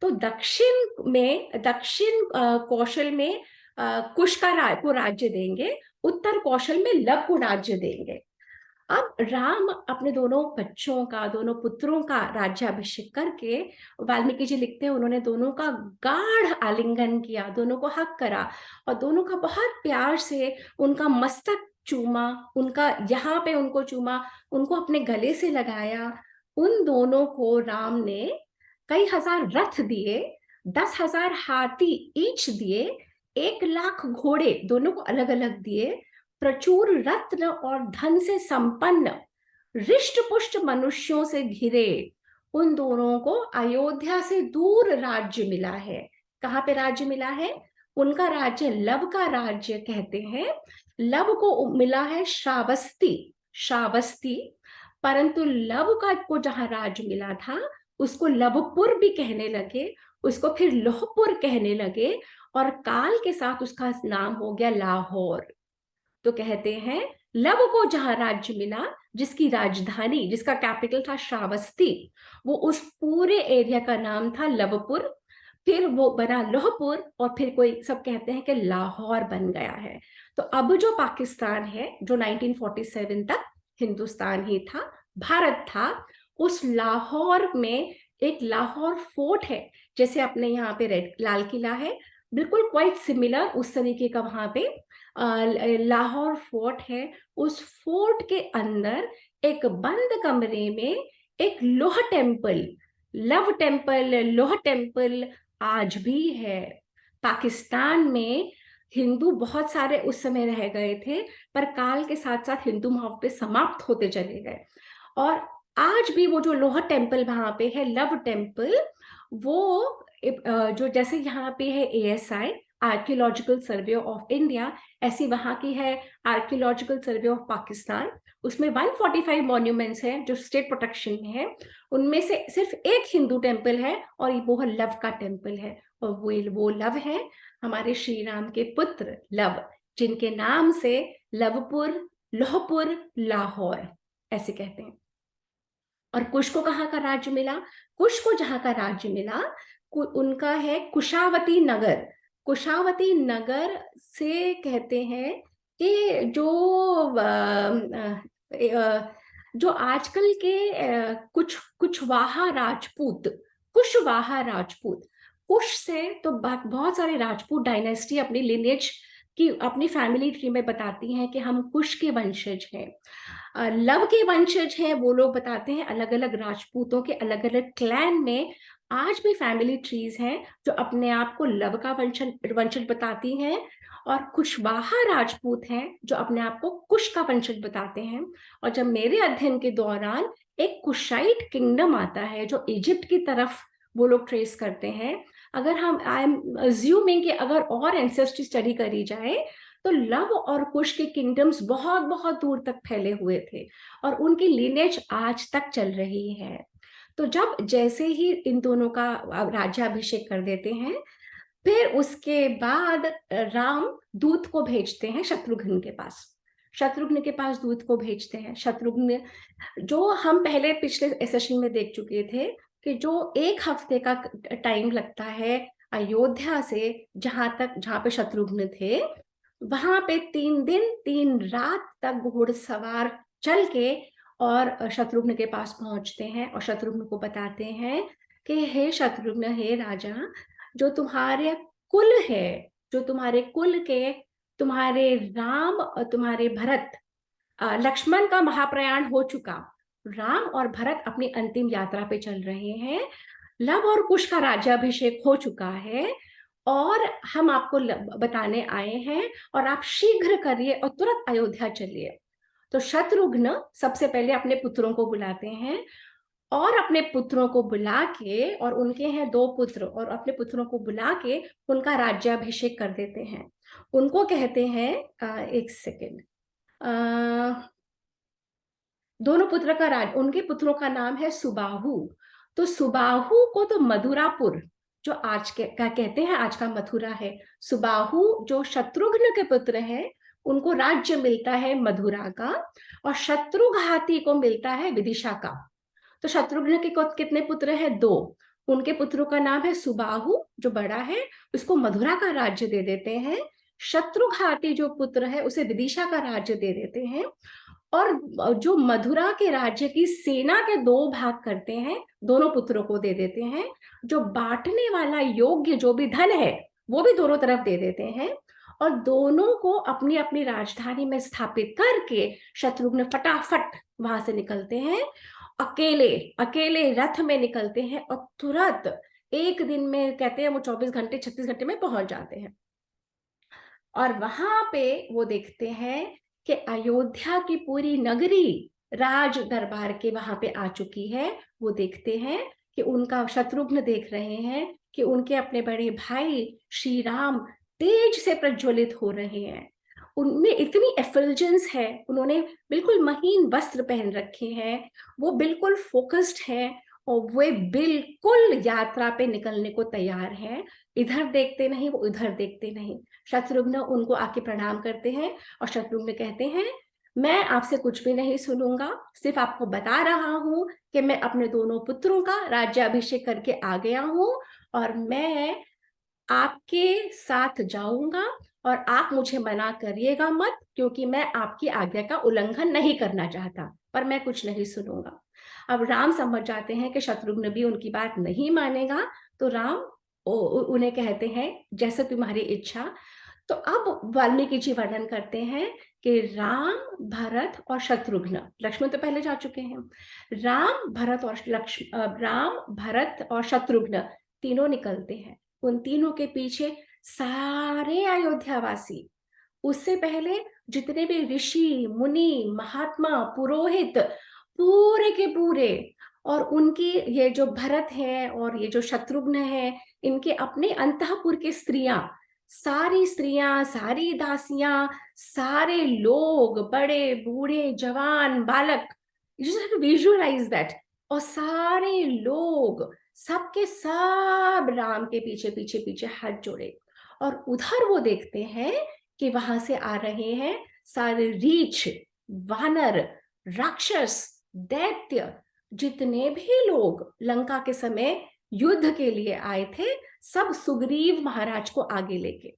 तो दक्षिण कौशल में कुश को राज्य देंगे, उत्तर कौशल में लव को राज्य देंगे। अब राम अपने दोनों बच्चों का, दोनों पुत्रों का राज्याभिषेक करके, वाल्मीकि जी लिखते हैं, उन्होंने दोनों का गाढ़ आलिंगन किया, दोनों को हक करा, और दोनों का बहुत प्यार से उनका मस्तक चूमा, उनका यहाँ पे उनको चूमा, उनको अपने गले से लगाया। उन दोनों को राम ने कई हजार रथ दिए, 10,000 हाथी ईच दिए, 1,00,000 घोड़े दोनों को अलग अलग दिए, प्रचुर रत्न और धन से संपन्न रिष्ट पुष्ट मनुष्यों से घिरे उन दोनों को अयोध्या से दूर राज्य मिला है। कहाँ पे राज्य मिला है? उनका राज्य लव का राज्य कहते हैं। लव को मिला है श्रावस्ती, श्रावस्ती, परंतु लव का को जहां राज्य मिला था उसको लवपुर भी कहने लगे, उसको फिर लोहपुर कहने लगे, और काल के साथ उसका नाम हो गया लाहौर। तो कहते हैं लव को जहां राज्य मिला, जिसकी राजधानी, जिसका कैपिटल था श्रावस्ती, वो उस पूरे एरिया का नाम था लवपुर, फिर वो बना लोहपुर, और फिर कोई सब कहते हैं कि लाहौर बन गया है। तो अब जो पाकिस्तान है, जो 1947 तक हिंदुस्तान ही था, भारत था, उस लाहौर में एक लाहौर फोर्ट है, जैसे अपने यहाँ पे रेड लाल किला है, बिल्कुल क्वाइट सिमिलर उस तरीके का वहां पे लाहौर फोर्ट है। उस फोर्ट के अंदर एक बंद कमरे में एक लोह टेम्पल, लव टेम्पल, लोह टेम्पल आज भी है। पाकिस्तान में हिंदू बहुत सारे उस समय रह गए थे, पर काल के साथ साथ हिंदू वहां पे समाप्त होते चले गए, और आज भी वो जो लोह टेम्पल वहां पे है, लव टेम्पल, वो जो जैसे यहाँ पे है ASI, archaeological survey of India, ऐसी वहां की है आर्कियोलॉजिकल सर्वे ऑफ पाकिस्तान। उसमें 145 मॉन्यूमेंट्स हैं जो स्टेट प्रोटेक्शन में है। उनमें से सिर्फ एक हिंदू टेम्पल है और वो है लव का टेम्पल है। और वो लव है हमारे श्री राम के पुत्र लव, जिनके नाम से लवपुर, लोहपुर, लाहौर ऐसे कहते हैं। और कुश को कहाँ का राज्य मिला? कुश को जहाँ का राज्य मिला उनका है कुशावती नगर। कुशावती नगर से कहते हैं कि जो आजकल के कुशवाहा राजपूत, कुशवाहा राजपूत, कुश से तो बहुत सारे राजपूत डायनेस्टी अपनी लिनेज की, अपनी फैमिली ट्री में बताती हैं कि हम कुश के वंशज हैं। लव के वंशज हैं वो लोग बताते हैं। अलग अलग राजपूतों के अलग अलग क्लैन में आज भी फैमिली ट्रीज हैं जो अपने आप को लव का वंशज बताती हैं, और कुशवाहा राजपूत हैं जो अपने आप को कुश का वंशज बताते हैं। और जब मेरे अध्ययन के दौरान एक कुशाइट किंगडम आता है जो इजिप्ट की तरफ वो लोग ट्रेस करते हैं, अगर हम, आई एम अज्यूमिंग कि अगर और एंसेस्ट्री स्टडी करी जाए तो लव और कुश के किंगडम्स बहुत बहुत दूर तक फैले हुए थे और उनकी लिनेज आज तक चल रही है। तो जब जैसे ही इन दोनों का राज्याभिषेक कर देते हैं, फिर उसके बाद राम दूत को भेजते हैं शत्रुघ्न के पास। शत्रुघ्न के पास दूत को भेजते हैं। शत्रुघ्न, जो हम पहले पिछले सेशन में देख चुके थे कि जो एक हफ्ते का टाइम लगता है अयोध्या से जहां पे शत्रुघ्न थे, वहां पे 3 दिन 3 रात तक घुड़सवार चल के और शत्रुघ्न के पास पहुंचते हैं और शत्रुघ्न को बताते हैं कि हे शत्रुघ्न, हे राजा, जो तुम्हारे कुल है, जो तुम्हारे कुल के, तुम्हारे राम और तुम्हारे भरत, लक्ष्मण का महाप्रयाण हो चुका, राम और भरत अपनी अंतिम यात्रा पे चल रहे हैं, लव और कुश का राज्याभिषेक हो चुका है और हम आपको बताने आए हैं और आप शीघ्र करिए और तुरंत अयोध्या चलिए। तो शत्रुघ्न सबसे पहले अपने पुत्रों को बुलाते हैं और अपने पुत्रों को बुला के, और उनके हैं 2 पुत्र, और अपने पुत्रों को बुला के उनका राज्याभिषेक कर देते हैं। उनको कहते हैं, एक सेकेंड, दोनों पुत्र का उनके पुत्रों का नाम है सुबाहु। तो सुबाहु को तो मथुरापुर, जो आज के का कहते हैं, आज का मथुरा है। सुबाहु जो शत्रुघ्न के पुत्र हैं उनको राज्य मिलता है मथुरा का, और शत्रुघाती को मिलता है विदिशा का। तो शत्रुघ्न के कितने पुत्र हैं? 2। उनके पुत्रों का नाम है सुबाहु, जो बड़ा है उसको मथुरा का राज्य दे देते हैं। शत्रुघाती जो पुत्र है उसे विदिशा का राज्य दे देते हैं, और जो मथुरा के राज्य की सेना के 2 भाग करते हैं, दोनों पुत्रों को दे देते हैं। जो बांटने वाला योग्य जो भी धन है वो भी दोनों तरफ दे देते हैं, और दोनों को अपनी अपनी राजधानी में स्थापित करके शत्रुघ्न फटाफट वहां से निकलते हैं। अकेले अकेले रथ में निकलते हैं और तुरंत एक दिन में, कहते हैं वो 24 घंटे 36 घंटे में पहुंच जाते हैं। और वहां पे वो देखते हैं कि अयोध्या की पूरी नगरी राज दरबार के वहां पे आ चुकी है। वो देखते हैं कि उनका, शत्रुघ्न देख रहे हैं कि उनके अपने बड़े भाई श्री राम तेज से प्रज्वलित हो रहे हैं। उनमें इतनी एफिल्जेंस है, उन्होंने बिल्कुल महीन वस्त्र पहन रखे हैं, वो बिल्कुल फोकस्ड है और वे बिल्कुल यात्रा पे निकलने को तैयार हैं। इधर देखते नहीं, वो इधर देखते नहीं। शत्रुघ्न उनको आके प्रणाम करते हैं और शत्रुघ्न कहते हैं, मैं आपसे कुछ भी नहीं सुनूंगा, सिर्फ आपको बता रहा हूं कि मैं अपने दोनों पुत्रों का राज्याभिषेक करके आ गया हूं और मैं आपके साथ जाऊंगा और आप मुझे मना करिएगा मत, क्योंकि मैं आपकी आज्ञा का उल्लंघन नहीं करना चाहता, पर मैं कुछ नहीं सुनूंगा। अब राम समझ जाते हैं कि शत्रुघ्न भी उनकी बात नहीं मानेगा, तो राम उन्हें कहते हैं जैसे तुम्हारी इच्छा। तो अब वाल्मीकि जी वर्णन करते हैं कि राम, भरत और शत्रुघ्न, लक्ष्मण तो पहले जा चुके हैं, राम, भरत और शत्रुघ्न तीनों निकलते हैं। उन तीनों के पीछे सारे अयोध्यावासी, उससे पहले जितने भी ऋषि मुनि महात्मा पुरोहित, पूरे के पूरे, और उनकी ये जो भरत है और ये जो शत्रुघ्न है, इनके अपने अंतःपुर की स्त्रियां सारी स्त्रियां, सारी दासियां, सारे लोग, बड़े बूढ़े जवान बालक, you just have to visualise that. और सारे लोग, सबके सब राम के पीछे पीछे पीछे हाथ जोड़े, और उधर वो देखते हैं कि वहां से आ रहे हैं सारे रीछ, वानर, राक्षस, दैत्य, जितने भी लोग लंका के समय युद्ध के लिए आए थे, सब सुग्रीव महाराज को आगे लेके।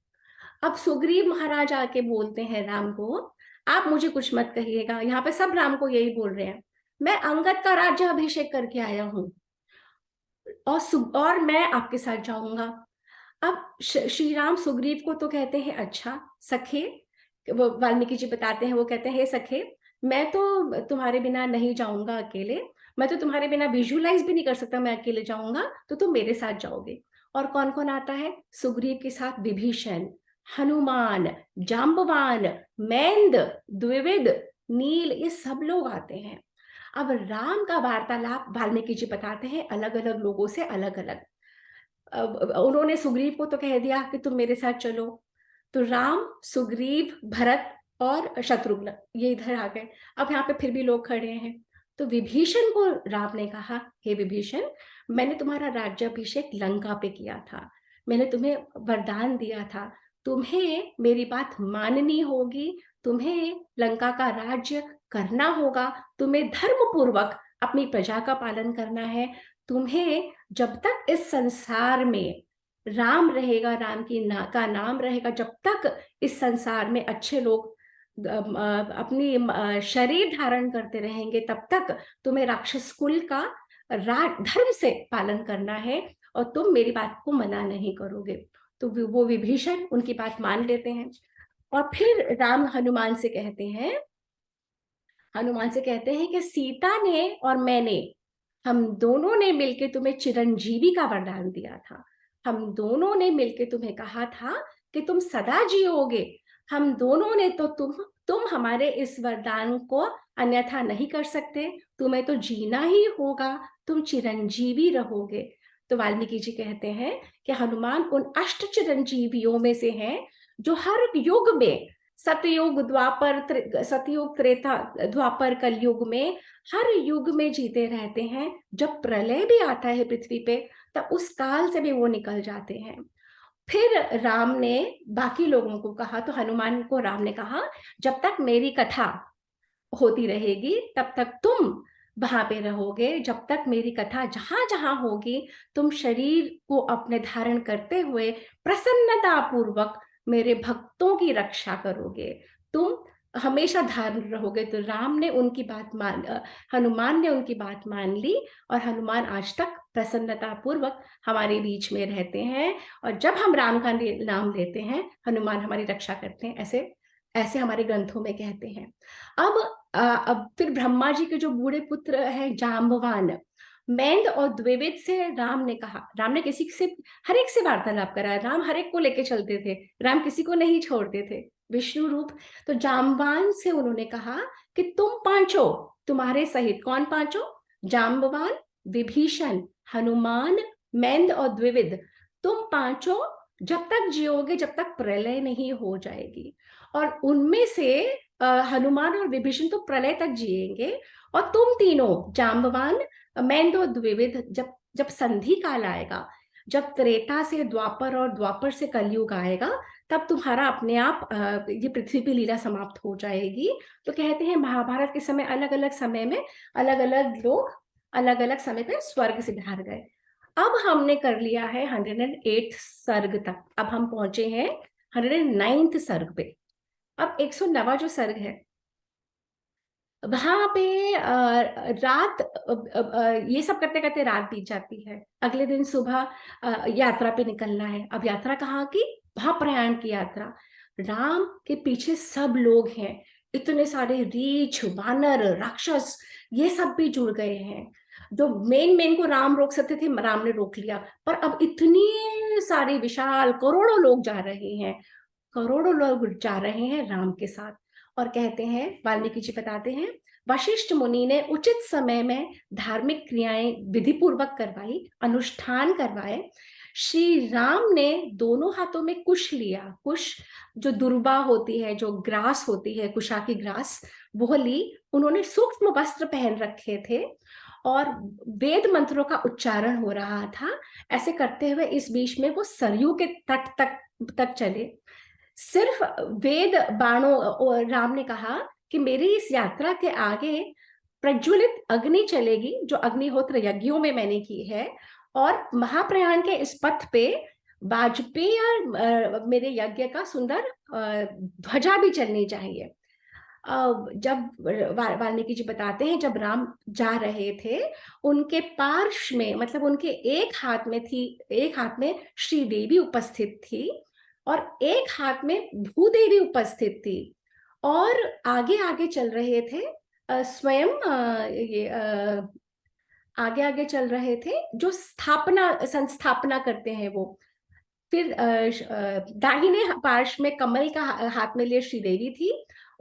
अब सुग्रीव महाराज आके बोलते हैं राम को, आप मुझे कुछ मत कहिएगा। यहाँ पे सब राम को यही बोल रहे हैं, मैं अंगद का राज्य अभिषेक करके आया हूं, और मैं आपके साथ जाऊंगा। अब श्री राम सुग्रीव को तो कहते हैं, अच्छा सखे, वो वाल्मीकि जी बताते हैं, वो कहते हैं, हे सखे, मैं तो तुम्हारे बिना नहीं जाऊंगा अकेले, मैं तो तुम्हारे बिना विजुअलाइज भी नहीं कर सकता मैं अकेले जाऊंगा, तो तुम मेरे साथ जाओगे। और कौन कौन आता है सुग्रीव के साथ? विभीषण, हनुमान, जाम्बवान, मैंद, द्विविद, नील, ये सब लोग आते हैं। अब राम का वार्तालाप वाल्मीकि जी बताते हैं अलग अलग लोगों से अलग अलग। उन्होंने सुग्रीव को तो कह दिया कि तुम मेरे साथ चलो, तो राम, सुग्रीव, भरत और शत्रुघ्न ये इधर आ गए। अब यहाँ पे फिर भी लोग खड़े हैं, तो विभीषण को राम ने कहा, हे विभीषण, मैंने तुम्हारा राज्याभिषेक लंका पे किया था, मैंने तुम्हें वरदान दिया था, तुम्हें मेरी बात माननी होगी, तुम्हें लंका का राज्य करना होगा, तुम्हें धर्म पूर्वक अपनी प्रजा का पालन करना है, तुम्हें जब तक इस संसार में राम रहेगा, राम का नाम रहेगा, जब तक इस संसार में अच्छे लोग अपनी शरीर धारण करते रहेंगे, तब तक तुम्हें राक्षस कुल का धर्म से पालन करना है, और तुम मेरी बात को मना नहीं करोगे। तो वो विभीषण उनकी बात मान लेते हैं। और फिर राम हनुमान से कहते हैं कि सीता ने और मैंने, हम दोनों ने मिलके तुम्हें चिरंजीवी का वरदान दिया था, हम दोनों ने मिलके तुम्हें कहा था कि तुम सदा जियोगे, हम दोनों ने तो तुम हमारे इस वरदान को अन्यथा नहीं कर सकते, तुम्हें तो जीना ही होगा, तुम चिरंजीवी रहोगे। तो वाल्मीकि जी कहते हैं कि हनुमान उन अष्ट चिरंजीवियों में से हैं जो हर युग में, सतयुग, द्वापर, सतयुग, त्रेता, द्वापर, कलयुग में, हर युग में जीते रहते हैं। जब प्रलय भी आता है पृथ्वी पे, तब उस काल से भी वो निकल जाते हैं। फिर राम ने बाकी लोगों को कहा, तो हनुमान को राम ने कहा, जब तक मेरी कथा होती रहेगी तब तक तुम वहां पे रहोगे, जब तक मेरी कथा जहां जहां होगी, तुम शरीर को अपने धारण करते हुए प्रसन्नता पूर्वक मेरे भक्तों की रक्षा करोगे, तुम हमेशा धारण रहोगे। तो हनुमान ने उनकी बात मान ली, और हनुमान आज तक प्रसन्नता पूर्वक हमारे बीच में रहते हैं, और जब हम राम का नाम लेते हैं, हनुमान हमारी रक्षा करते हैं, ऐसे ऐसे हमारे ग्रंथों में कहते हैं। अब फिर ब्रह्मा जी के जो बूढ़े पुत्र हैं जाम्बवान, मैंद और द्विविद से राम ने कहा, राम ने किसी से, हर एक से वार्तालाप करा, राम हर एक को लेके चलते थे, राम किसी को नहीं छोड़ते थे, विष्णु रूप। तो जाम्बवान से उन्होंने कहा कि तुम पांचों, तुम्हारे सहित कौन पांचों? जाम्बवान, विभीषण, हनुमान, मैंद और द्विविद, तुम पांचों जब तक जियोगे, जब तक प्रलय नहीं हो जाएगी। और उनमें से हनुमान और विभीषण तो प्रलय तक जिएंगे, और तुम तीनों, जाम्बवान, मैंद और द्विविद, जब जब संधि काल आएगा, जब त्रेता से द्वापर और द्वापर से कलयुग आएगा, तब तुम्हारा अपने आप ये पृथ्वी पे लीला समाप्त हो जाएगी। तो कहते हैं महाभारत के समय अलग अलग समय में अलग अलग लोग अलग अलग समय पे स्वर्ग सिधार गए। अब हमने कर लिया है 108 सर्ग तक, अब हम पहुंचे हैं 109th सर्ग पे। अब 109वां जो सर्ग है, वहां पे रात, ये सब करते करते रात बीत जाती है। अगले दिन सुबह यात्रा पे निकलना है। अब यात्रा कहाँ की? महाप्रयाण की यात्रा। राम के पीछे सब लोग हैं, इतने सारे रीछ, वानर, राक्षस, ये सब भी जुड़ गए हैं। जो मेन मेन को राम रोक सकते थे, राम ने रोक लिया, पर अब इतनी सारी विशाल करोड़ों लोग जा रहे हैं, करोड़ों लोग जा रहे हैं राम के साथ। और कहते हैं, वाल्मीकि जी बताते हैं, वशिष्ठ मुनि ने उचित समय में धार्मिक क्रियाएं विधि पूर्वक करवाई, अनुष्ठान करवाए, श्री राम ने दोनों हाथों में कुश लिया। कुश जो दुर्वा होती है, जो ग्रास होती है, कुशा की ग्रास, वो ली। उन्होंने सूक्ष्म वस्त्र पहन रखे थे और वेद मंत्रों का उच्चारण हो रहा था। ऐसे करते हुए इस बीच में वो सरयू के तट तक चले। सिर्फ वेद बाणों, और राम ने कहा कि मेरी इस यात्रा के आगे प्रज्वलित अग्नि चलेगी, जो अग्निहोत्र यज्ञों में मैंने की है, और महाप्रयाण के इस पथ पे वाजपेयी और मेरे यज्ञ का सुंदर ध्वजा भी चलनी चाहिए। जब वाल्मीकि जी बताते हैं, जब राम जा रहे थे, उनके पार्श्व में, मतलब उनके एक हाथ में श्रीदेवी उपस्थित थी और एक हाथ में भूदेवी उपस्थित थी, और आगे आगे चल रहे थे स्वयं ये आगे आगे चल रहे थे जो संस्थापना करते हैं वो। फिर दाहिने पार्श्व में कमल का हाथ में लिए श्रीदेवी थी,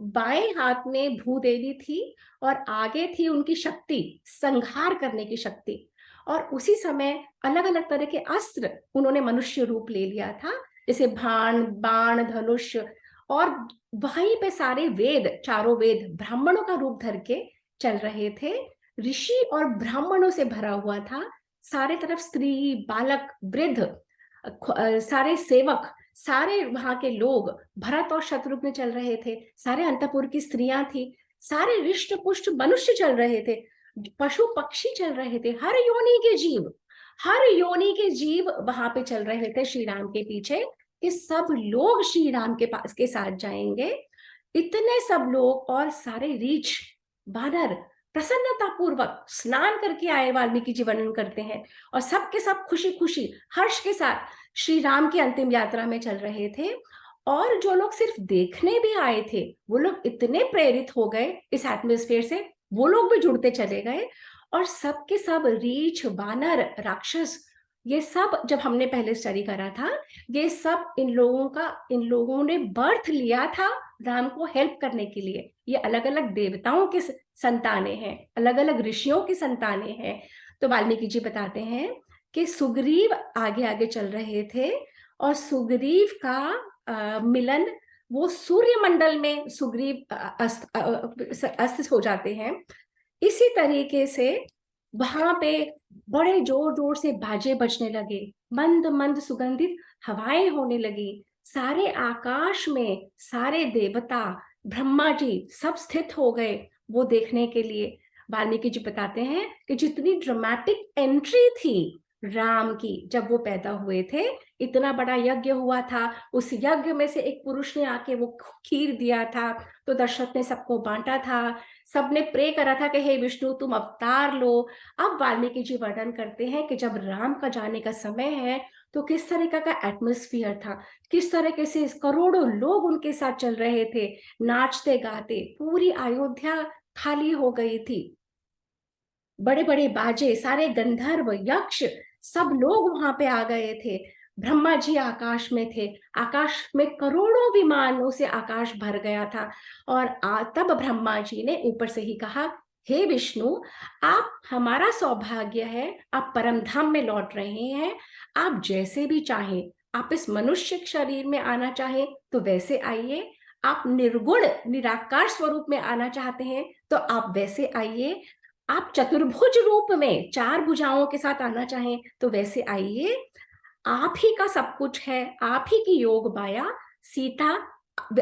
बाएं हाथ में भूदेवी थी, और आगे थी उनकी शक्ति, संहार करने की शक्ति। और उसी समय अलग अलग तरह के अस्त्र उन्होंने मनुष्य रूप ले लिया था, जैसे भाण, बाण, धनुष। और वहीं पे सारे वेद, चारों वेद ब्राह्मणों का रूप धर के चल रहे थे। ऋषि और ब्राह्मणों से भरा हुआ था। सारे तरफ स्त्री, बालक, वृद्ध, सारे सेवक, सारे वहां के लोग, भरत और शत्रुघ्न चल रहे थे, सारे अंतपुर की स्त्रियां थी, सारे रिष्ट पुष्ट मनुष्य चल रहे थे, पशु पक्षी चल रहे थे, हर योनि के जीव वहां पे चल रहे थे श्री राम के पीछे, कि सब लोग श्री राम के पास के साथ जाएंगे। इतने सब लोग और सारे रीछ, बानर प्रसन्नता पूर्वक स्नान करके आए, वाल्मीकि जी वर्णन करते हैं, और सबके सब खुशी खुशी हर्ष के साथ श्री राम की अंतिम यात्रा में चल रहे थे। और जो लोग सिर्फ देखने भी आए थे, वो लोग इतने प्रेरित हो गए इस एटमॉस्फेयर से, वो लोग भी जुड़ते चले गए। और सबके सब रीछ, बानर, राक्षस, ये सब जब हमने पहले स्टडी करा था, ये सब इन लोगों ने बर्थ लिया था राम को हेल्प करने के लिए। ये अलग अलग देवताओं के संतानें हैं, अलग अलग ऋषियों की संतानें हैं। तो वाल्मीकि जी बताते हैं कि सुग्रीव आगे आगे चल रहे थे, और सुग्रीव का मिलन, वो सूर्य मंडल में सुग्रीव अस्त हो जाते हैं। इसी तरीके से वहां पे बड़े जोर जोर से बाजे बजने लगे, मंद मंद सुगंधित हवाएं होने लगी, सारे आकाश में सारे देवता, ब्रह्मा जी सब स्थित हो गए वो देखने के लिए। वाल्मीकि जी बताते हैं कि जितनी ड्रामेटिक एंट्री थी राम की जब वो पैदा हुए थे, इतना बड़ा यज्ञ हुआ था, उस यज्ञ में से एक पुरुष ने आके वो खीर दिया था, तो दशरथ ने सबको बांटा था, सबने प्रे करा था कि हे विष्णु तुम अवतार लो। अब वाल्मीकि जी वर्णन करते हैं कि जब राम का जाने का समय है, तो किस तरीका का एटमॉस्फेयर था, किस तरीके से करोड़ों लोग उनके साथ चल रहे थे, नाचते गाते, पूरी अयोध्या खाली हो गई थी। बड़े बड़े बाजे, सारे गंधर्व, यक्ष, सब लोग वहां पे आ गए थे। ब्रह्मा जी आकाश में थे, आकाश में करोड़ों विमानों से आकाश भर गया था। और तब ब्रह्मा जी ने ऊपर से ही कहा, हे विष्णु, आप हमारा सौभाग्य है, आप परम धाम में लौट रहे हैं, आप जैसे भी चाहें, आप इस मनुष्य शरीर में आना चाहें तो वैसे आइए, आप निर्गुण निराकार स्वरूप में आना चाहते हैं तो आप वैसे आइए, आप चतुर्भुज रूप में चार भुजाओं के साथ आना चाहें तो वैसे आइए, आप ही का सब कुछ है, आप ही की योग माया सीता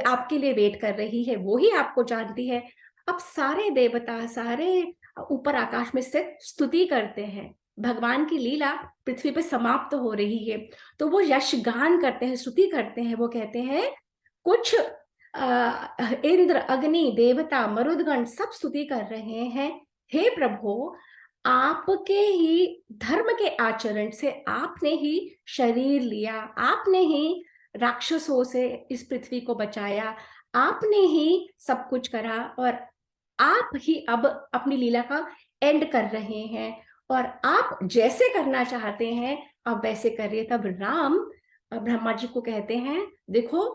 आपके लिए वेट कर रही है, वो ही आपको जानती है। अब सारे देवता, सारे ऊपर आकाश में स्थित स्तुति करते हैं, भगवान की लीला पृथ्वी पे समाप्त हो रही है, तो वो यश गान करते हैं, स्तुति करते हैं। वो कहते हैं, कुछ इंद्र, अग्नि, देवता, मरुदगण सब स्तुति कर रहे हैं, हे प्रभु, आपके ही धर्म के आचरण से आपने ही शरीर लिया, आपने ही राक्षसों से इस पृथ्वी को बचाया, आपने ही सब कुछ करा, और आप ही अब अपनी लीला का एंड कर रहे हैं, और आप जैसे करना चाहते हैं आप वैसे करिए। तब राम ब्रह्मा जी को कहते हैं, देखो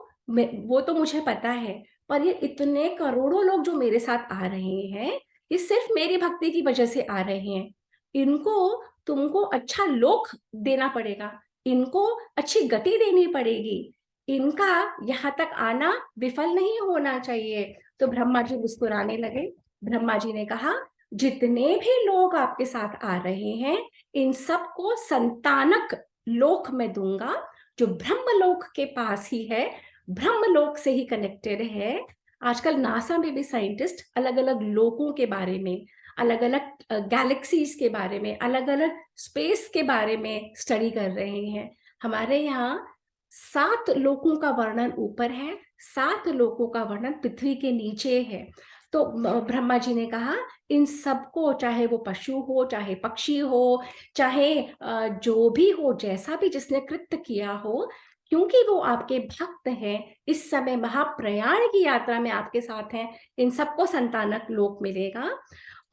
वो तो मुझे पता है, पर ये इतने करोड़ों लोग जो मेरे साथ आ रहे हैं, ये सिर्फ मेरी भक्ति की वजह से आ रहे हैं, इनको तुमको अच्छा लोक देना पड़ेगा, इनको अच्छी गति देनी पड़ेगी, इनका यहाँ तक आना विफल नहीं होना चाहिए। तो ब्रह्मा जी मुस्कुराने लगे। ब्रह्मा जी ने कहा, जितने भी लोग आपके साथ आ रहे हैं, इन सबको संतानक लोक में दूंगा, जो ब्रह्मलोक के पास ही है, ब्रह्मलोक से ही कनेक्टेड है। आजकल नासा में भी साइंटिस्ट अलग अलग लोकों के बारे में, अलग अलग गैलेक्सीज के बारे में, अलग अलग स्पेस के बारे में स्टडी कर रहे हैं। हमारे यहाँ 7 लोकों का वर्णन ऊपर है, 7 लोकों का वर्णन पृथ्वी के नीचे है। तो ब्रह्मा जी ने कहा, इन सबको, चाहे वो पशु हो, चाहे पक्षी हो, चाहे जो भी हो, जैसा भी जिसने कृत्य किया हो, क्योंकि वो आपके भक्त हैं, इस समय महाप्रयाण की यात्रा में आपके साथ हैं, इन सबको संतानक लोक मिलेगा।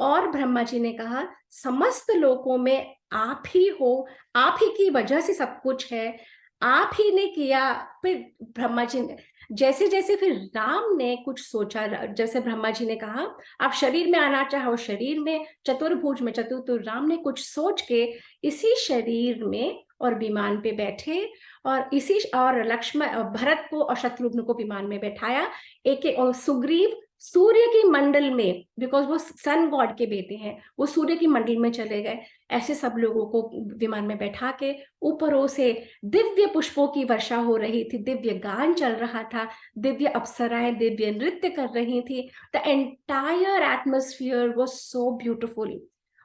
और ब्रह्मा जी ने कहा, समस्त लोकों में आप ही हो, आप ही की वजह से सब कुछ है, आप ही ने किया। फिर ब्रह्मा जी ने, जैसे जैसे फिर राम ने कुछ सोचा, जैसे ब्रह्मा जी ने कहा आप शरीर में आना चाहो शरीर में, चतुर्भुज में चतुर, तो राम ने कुछ सोच के इसी शरीर में और विमान पे बैठे, और इसी, और लक्ष्मण, भरत को और शत्रुघ्न को विमान में बैठाया। एक एक, और सुग्रीव सूर्य की मंडल में, बिकॉज वो सन गॉड के बेटे हैं, वो सूर्य की मंडल में चले गए। ऐसे सब लोगों को विमान में बैठा के ऊपरों से दिव्य पुष्पों की वर्षा हो रही थी, दिव्य गान चल रहा था, दिव्य अप्सराएं दिव्य नृत्य कर रही थी। The entire atmosphere was so beautiful.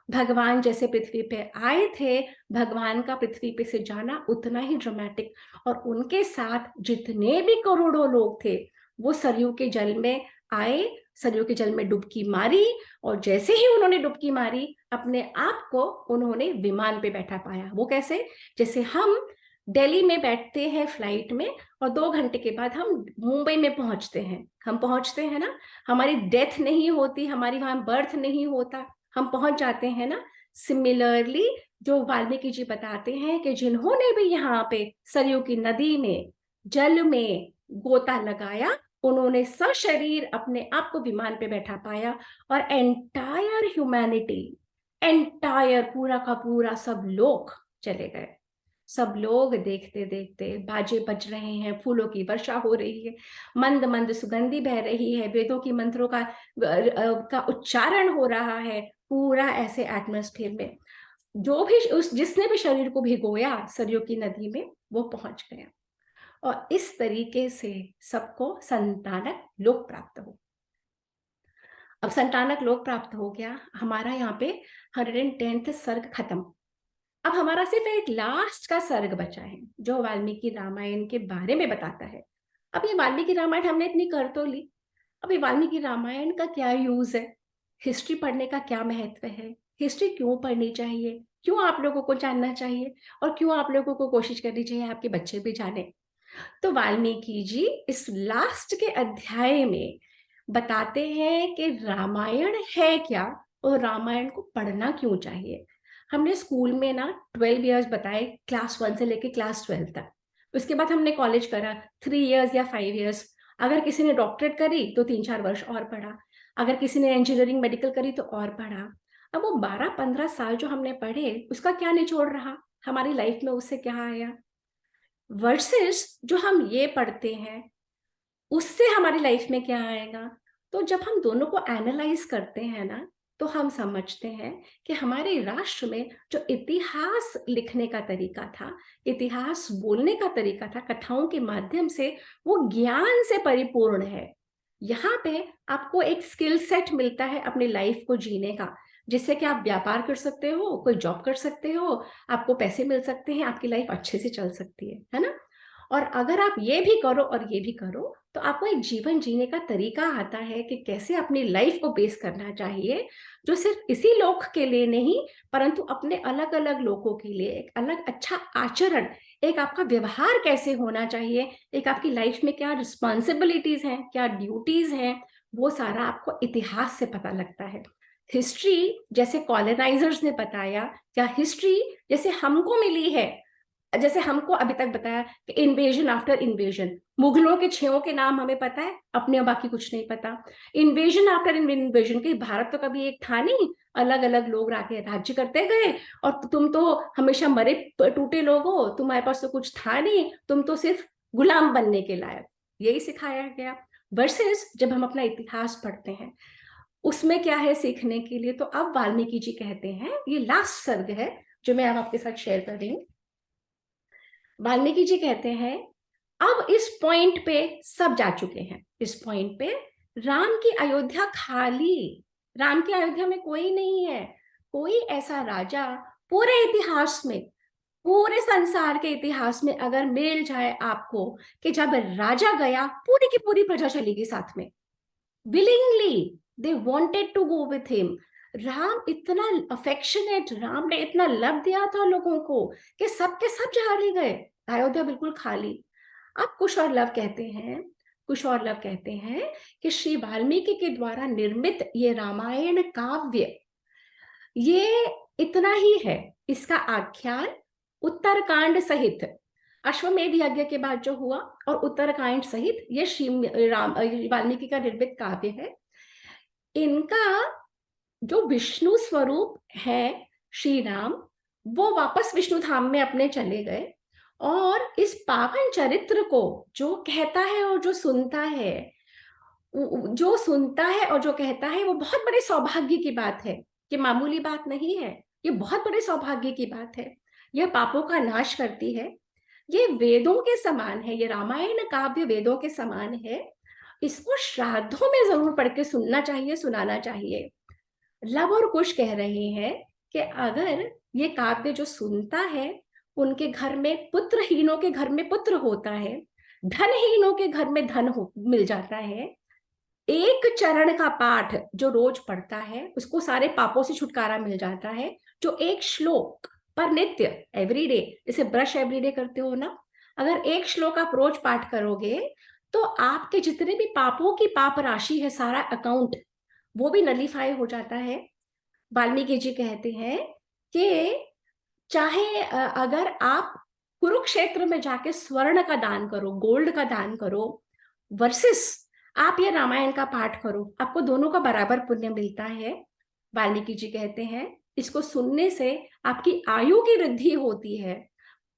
भगवान जैसे पृथ्वी पे आए थे, भगवान का पृथ्वी पे से जाना उतना ही ड्रामेटिक। और उनके साथ जितने भी करोड़ों लोग थे, वो सरयू के जल में आए, सरयू के जल में डुबकी मारी, और जैसे ही उन्होंने डुबकी मारी, अपने आप को उन्होंने विमान पे बैठा पाया। वो कैसे? जैसे हम दिल्ली में बैठते हैं फ्लाइट में, और 2 घंटे के बाद हम मुंबई में पहुंचते हैं, हम पहुंचते हैं ना, हमारी डेथ नहीं होती, हमारी वहां बर्थ नहीं होता, हम पहुंच जाते हैं ना। सिमिलरली जो वाल्मीकि जी बताते हैं कि जिन्होंने भी यहाँ पे सरयू की नदी में, जल में गोता लगाया, उन्होंने सशरीर अपने आप को विमान पे बैठा पाया। और एंटायर ह्यूमैनिटी, एंटायर पूरा का पूरा सब लोग चले गए। सब लोग देखते देखते, बाजे बज रहे हैं, फूलों की वर्षा हो रही है, मंद मंद सुगंधी बह रही है, वेदों की मंत्रों का उच्चारण हो रहा है, पूरा ऐसे एटमॉस्फेयर में। जो भी उस जिसने भी शरीर को भिगोया सरयू की नदी में, वो पहुंच गया। और इस तरीके से सबको संतानक लोक प्राप्त हो। अब संतानक लोक प्राप्त हो गया, हमारा यहाँ पे 110th सर्ग खत्म। अब हमारा सिर्फ एक लास्ट का सर्ग बचा है, जो वाल्मीकि रामायण के बारे में बताता है। अब ये वाल्मीकि रामायण हमने इतनी कर तो ली, अब ये वाल्मीकि रामायण का क्या यूज है, हिस्ट्री पढ़ने का क्या महत्व है, हिस्ट्री क्यों पढ़नी चाहिए, क्यों आप लोगों को जानना चाहिए, और क्यों आप लोगों को कोशिश करनी चाहिए आपके बच्चे भी जाने। तो वाल्मीकि जी इस लास्ट के अध्याय में बताते हैं कि रामायण है क्या, और रामायण को पढ़ना क्यों चाहिए। हमने स्कूल में ना 12 इयर्स बताए, क्लास 1 से लेके क्लास 12 तक। उसके बाद हमने कॉलेज करा 3 इयर्स या 5 इयर्स। अगर किसी ने डॉक्टरेट करी तो 3-4 वर्ष और पढ़ा, अगर किसी ने इंजीनियरिंग मेडिकल करी तो और पढ़ा। अब वो 12-15 साल जो हमने पढ़े, उसका क्या निचोड़ रहा हमारी लाइफ में, उससे क्या आया, वर्सेस जो हम ये पढ़ते हैं उससे हमारी लाइफ में क्या आएगा। तो जब हम दोनों को एनालाइज करते हैं ना, तो हम समझते हैं कि हमारे राष्ट्र में जो इतिहास लिखने का तरीका था, इतिहास बोलने का तरीका था, कथाओं के माध्यम से, वो ज्ञान से परिपूर्ण है। यहाँ पे आपको एक स्किल सेट मिलता है अपनी लाइफ को जीने का, जिससे कि आप व्यापार कर सकते हो, कोई जॉब कर सकते हो, आपको पैसे मिल सकते हैं, आपकी लाइफ अच्छे से चल सकती है ना। और अगर आप ये भी करो और ये भी करो, तो आपको एक जीवन जीने का तरीका आता है कि कैसे अपनी लाइफ को बेस करना चाहिए, जो सिर्फ इसी लोक के लिए नहीं, परंतु अपने अलग अलग लोगों के लिए एक अलग अच्छा आचरण, एक आपका व्यवहार कैसे होना चाहिए, एक आपकी लाइफ में क्या रिस्पॉन्सिबिलिटीज हैं, क्या ड्यूटीज हैं, वो सारा आपको इतिहास से पता लगता है। हिस्ट्री जैसे कॉलोनाइजर्स ने बताया, या हिस्ट्री जैसे हमको मिली है, जैसे हमको अभी तक बताया कि इन्वेजन आफ्टर इन्वेजन, मुगलों के 6 के नाम हमें पता है, अपने बाकी कुछ नहीं पता। इन्वेजन आफ्टर इन्वेजन, के भारत तो कभी एक था नहीं, अलग अलग लोग आके राज्य करते गए, और तुम तो हमेशा मरे टूटे लोग हो, तुम्हारे पास तो कुछ था नहीं, तुम तो सिर्फ गुलाम बनने के लायक, यही सिखाया गया। वर्सेस जब हम अपना इतिहास पढ़ते हैं, उसमें क्या है सीखने के लिए, तो अब वाल्मीकि जी कहते हैं, ये लास्ट सर्ग है जो मैं अब आपके साथ शेयर कर रही हूँ। वाल्मीकि जी कहते हैं, अब इस पॉइंट पे सब जा चुके हैं, इस पॉइंट पे राम की अयोध्या खाली, राम की अयोध्या में कोई नहीं है। कोई ऐसा राजा पूरे इतिहास में, पूरे संसार के इतिहास में अगर मिल जाए आपको कि जब राजा गया पूरी की पूरी प्रजा चली गई साथ में, willingly they wanted to go with him। Ram इतना अफेक्शनेट, राम ने इतना लव दिया था लोगों को कि सबके सब चले गए, अयोध्या बिल्कुल खाली। अब कुश और लव कहते हैं, कुश और लव कहते हैं कि श्री वाल्मीकि के द्वारा निर्मित ये रामायण काव्य, ये इतना ही है, इसका आख्यान उत्तरकांड सहित, अश्वमेध यज्ञ के बाद जो हुआ और उत्तरकांड सहित ये श्री राम वाल्मीकि का निर्मित काव्य है। इनका जो विष्णु स्वरूप है श्री राम, वो वापस विष्णु धाम में अपने चले गए, और इस पावन चरित्र को जो कहता है और जो सुनता है, जो सुनता है और जो कहता है, वो बहुत बड़े सौभाग्य की बात है। ये मामूली बात नहीं है, ये बहुत बड़े सौभाग्य की बात है। यह पापों का नाश करती है, ये वेदों के समान है, ये रामायण काव्य वेदों के समान है। इसको श्राद्धों में जरूर पढ़ के सुनना चाहिए, सुनाना चाहिए। लव और कुश कह रहे हैं कि अगर ये काव्य जो सुनता है, उनके घर में, पुत्रहीनों के घर में पुत्र होता है, धनहीनों के घर में धन मिल जाता है। एक चरण का पाठ जो रोज पढ़ता है, उसको सारे पापों से छुटकारा मिल जाता है। जो एक श्लोक पर नित्य, एवरीडे, जैसे ब्रश एवरीडे करते हो ना, अगर एक श्लोक आप रोज पाठ करोगे तो आपके जितने भी पापों की पाप राशि है, सारा अकाउंट, वो भी नलीफाई हो जाता है। वाल्मीकि जी कहते हैं कि चाहे अगर आप कुरुक्षेत्र में जाके स्वर्ण का दान करो, गोल्ड का दान करो, वर्सेस आप ये रामायण का पाठ करो, आपको दोनों का बराबर पुण्य मिलता है। वाल्मीकि जी कहते हैं, इसको सुनने से आपकी आयु की वृद्धि होती है,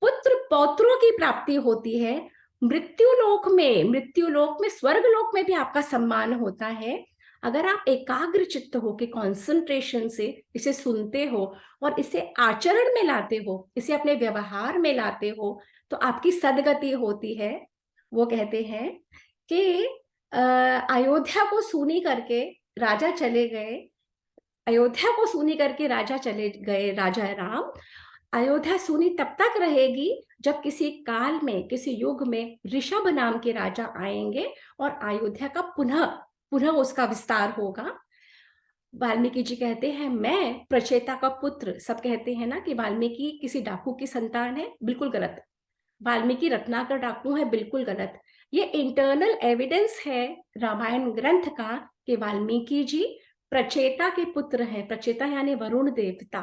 पुत्र पौत्रों की प्राप्ति होती है, मृत्यु लोक में, स्वर्ग लोक में भी आपका सम्मान होता है। अगर आप एकाग्र चित्त हो के कॉन्सेंट्रेशन से इसे सुनते हो और इसे आचरण में लाते हो, इसे अपने व्यवहार में लाते हो, तो आपकी सदगति होती है। वो कहते हैं कि अयोध्या को सूनी करके राजा चले गए, अयोध्या को सूनी करके राजा चले गए, राजा राम। अयोध्या सूनी तब तक रहेगी जब किसी काल में, किसी युग में ऋषभ नाम के राजा आएंगे और अयोध्या का पुनः पुनः उसका विस्तार होगा। वाल्मीकि जी कहते हैं, मैं प्रचेता का पुत्र, सब कहते हैं ना कि वाल्मीकि किसी डाकू की संतान है, बिल्कुल गलत। वाल्मीकि रत्नाकर डाकू है, बिल्कुल गलत। ये इंटरनल एविडेंस है रामायण ग्रंथ का कि वाल्मीकि जी प्रचेता के पुत्र हैं। प्रचेता यानी वरुण देवता,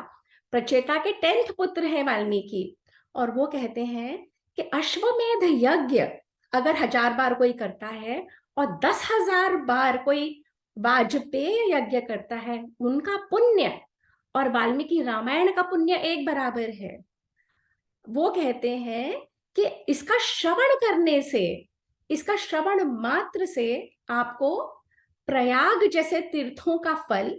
प्रचेता के 10th पुत्र हैं वाल्मीकि। और वो कहते हैं कि अश्वमेध यज्ञ अगर 1000 बार कोई करता है और 10,000 बार कोई वाजपेय यज्ञ करता है, उनका पुण्य और वाल्मीकि रामायण का पुण्य एक बराबर है। वो कहते हैं कि इसका श्रवण करने से, इसका श्रवण मात्र से आपको प्रयाग जैसे तीर्थों का फल,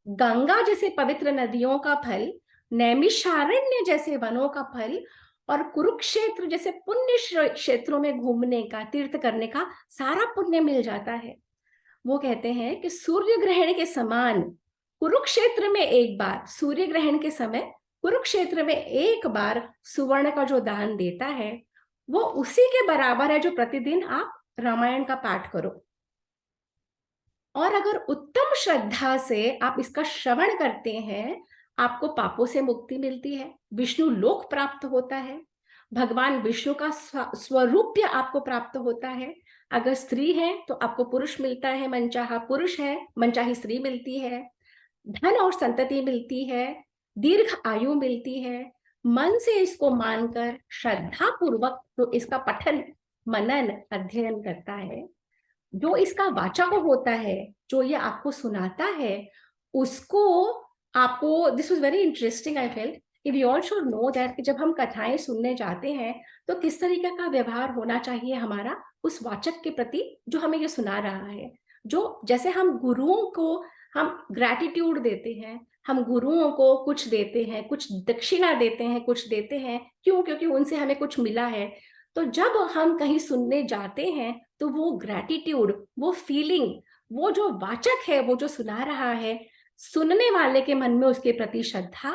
गंगा जैसे पवित्र नदियों का फल, नैमिषारण्य जैसे वनों का फल और कुरुक्षेत्र जैसे पुण्य क्षेत्रों में घूमने का, तीर्थ करने का सारा पुण्य मिल जाता है। वो कहते हैं कि सूर्य ग्रहण के समान कुरुक्षेत्र में एक बार, सूर्य ग्रहण के समय कुरुक्षेत्र में एक बार सुवर्ण का जो दान देता है, वो उसी के बराबर है जो प्रतिदिन आप रामायण का पाठ करो। और अगर उत्तम श्रद्धा से आप इसका श्रवण करते हैं, आपको पापों से मुक्ति मिलती है, विष्णु लोक प्राप्त होता है, भगवान विष्णु का स्वरूप आपको प्राप्त होता है। अगर स्त्री है तो आपको पुरुष मिलता है, मनचाहा पुरुष है, मनचाही स्त्री मिलती है, धन और संतति मिलती है, दीर्घ आयु मिलती है, मन से इसको मानकर श्रद्धा पूर्वक जो इसका पठन मनन अध्ययन करता है, जो इसका वाचक होता है, जो ये आपको सुनाता है, उसको आपको, this was very interesting I felt कि we all should know that कि जब हम कथाएं सुनने जाते हैं तो किस तरीके का व्यवहार होना चाहिए हमारा उस वाचक के प्रति जो हमें ये सुना रहा है। जो जैसे हम गुरुओं को हम ग्रैटिट्यूड देते हैं, हम गुरुओं को कुछ देते हैं, कुछ दक्षिणा देते हैं, कुछ देते हैं, क्यों? क्योंकि उनसे हमें कुछ मिला है। तो जब हम कहीं सुनने जाते हैं तो वो ग्रैटिट्यूड, वो फीलिंग, वो जो वाचक है, वो जो सुना रहा है, सुनने वाले के मन में उसके प्रति श्रद्धा,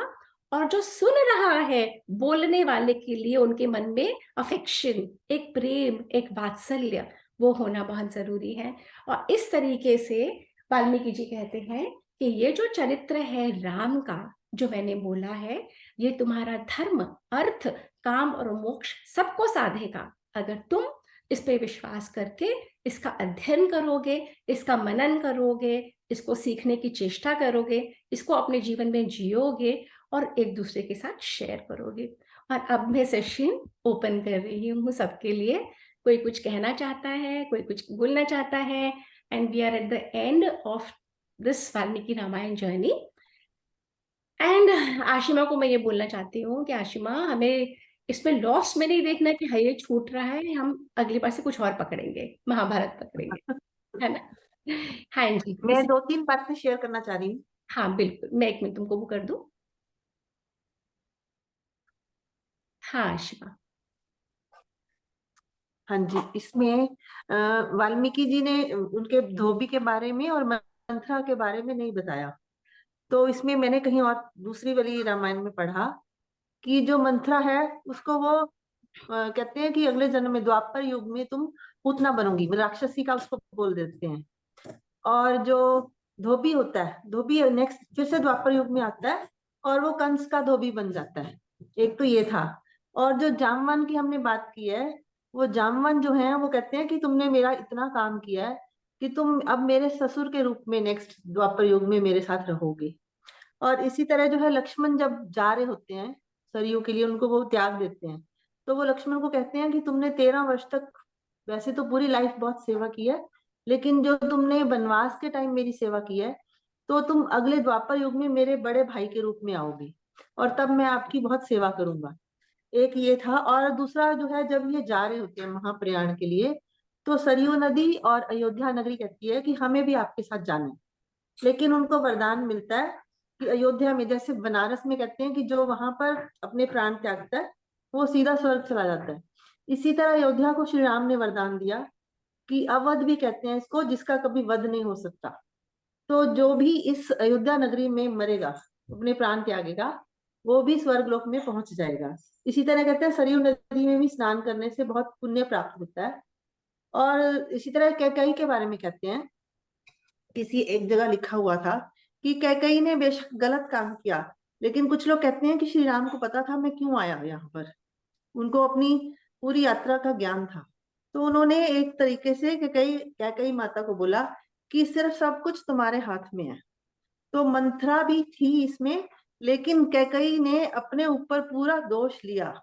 और जो सुन रहा है बोलने वाले के लिए उनके मन में अफेक्शन, एक प्रेम, एक वात्सल्य, वो होना बहुत जरूरी है। और इस तरीके से वाल्मीकि जी कहते हैं कि ये जो चरित्र है राम का, जो मैंने बोला है, ये तुम्हारा धर्म, अर्थ, काम और मोक्ष सबको साधेगा अगर तुम इस पे विश्वास करके इसका अध्ययन करोगे, इसका मनन करोगे, इसको सीखने की चेष्टा करोगे, इसको अपने जीवन में जियोगे और एक दूसरे के साथ शेयर करोगे। और अब मैं सेशन ओपन कर रही हूँ सबके लिए। कोई कुछ कहना चाहता है, कोई कुछ बोलना चाहता है। And we are at the end of this Valmiki Ramayana journey. And Ashima को मैं ये बोलना चाहती हूँ कि आशिमा, हमें इसमें लॉस में नहीं देखना कि है ये छूट रहा है, हम अगली बार से कुछ और पकड़ेंगे, महाभारत पकड़ेंगे, है ना? हाँ जी, मैं इसी। 2-3 बातें शेयर करना चाह रही हूँ। हाँ बिल्कुल, मैं 1 मिनट तुमको वो कर दूं। हाँ आशिमा। हाँ जी, इसमें वाल्मीकि जी ने उनके धोबी के बारे में और मंथरा के बारे में नहीं बताया। तो इसमें मैंने कहीं और दूसरी वाली रामायण में पढ़ा कि जो मंथरा है उसको वो कहते हैं कि अगले जन्म में द्वापर युग में तुम पूतना बनोगी, राक्षसी का उसको बोल देते हैं। और जो धोबी होता है, धोबी नेक्स्ट फिर से द्वापर युग में आता है और वो कंस का धोबी बन जाता है। एक तो ये था। और जो जामवन की हमने बात की है, वो जामवन जो है वो कहते हैं कि तुमने मेरा इतना काम किया है कि तुम अब मेरे ससुर के रूप में नेक्स्ट द्वापर युग में मेरे साथ रहोगे। और इसी तरह जो है लक्ष्मण जब जा रहे होते हैं सरयू के लिए, उनको वो त्याग देते हैं, तो वो लक्ष्मण को कहते हैं कि तुमने 13 वर्ष तक वैसे तो पूरी लाइफ बहुत सेवा की है, लेकिन जो तुमने वनवास के टाइम मेरी सेवा की है, तो तुम अगले द्वापर युग में मेरे बड़े भाई के रूप में आओगे और तब मैं आपकी बहुत सेवा करूंगा। एक ये था। और दूसरा जो है, जब ये जा रहे होते हैं महाप्रयाण के लिए, तो सरयू नदी और अयोध्या नगरी कहती है कि हमें भी आपके साथ जाना है। लेकिन उनको वरदान मिलता है कि अयोध्या में, जैसे बनारस में कहते हैं कि जो वहां पर अपने प्राण त्यागता है वो सीधा स्वर्ग चला जाता है, इसी तरह अयोध्या को श्री राम ने वरदान दिया कि अवध भी कहते हैं इसको, जिसका कभी वध नहीं हो सकता। तो जो भी इस अयोध्या नगरी में मरेगा, अपने प्राण त्यागेगा, वो भी स्वर्ग लोक में पहुंच जाएगा। इसी तरह कहते हैं सरयू नदी में भी स्नान करने से बहुत पुण्य प्राप्त होता है। और इसी तरह कैकई के बारे में कहते हैं, किसी एक जगह लिखा हुआ था कि कैकई ने बेशक गलत काम किया, लेकिन कुछ लोग कहते हैं कि श्री राम को पता था मैं क्यों आया यहाँ पर, उनको अपनी पूरी यात्रा का ज्ञान था। तो उन्होंने एक तरीके से कैकई कैकई माता को बोला कि सिर्फ सब कुछ तुम्हारे हाथ में है। तो मंथरा भी थी इसमें, लेकिन कैकई ने अपने ऊपर पूरा दोष लिया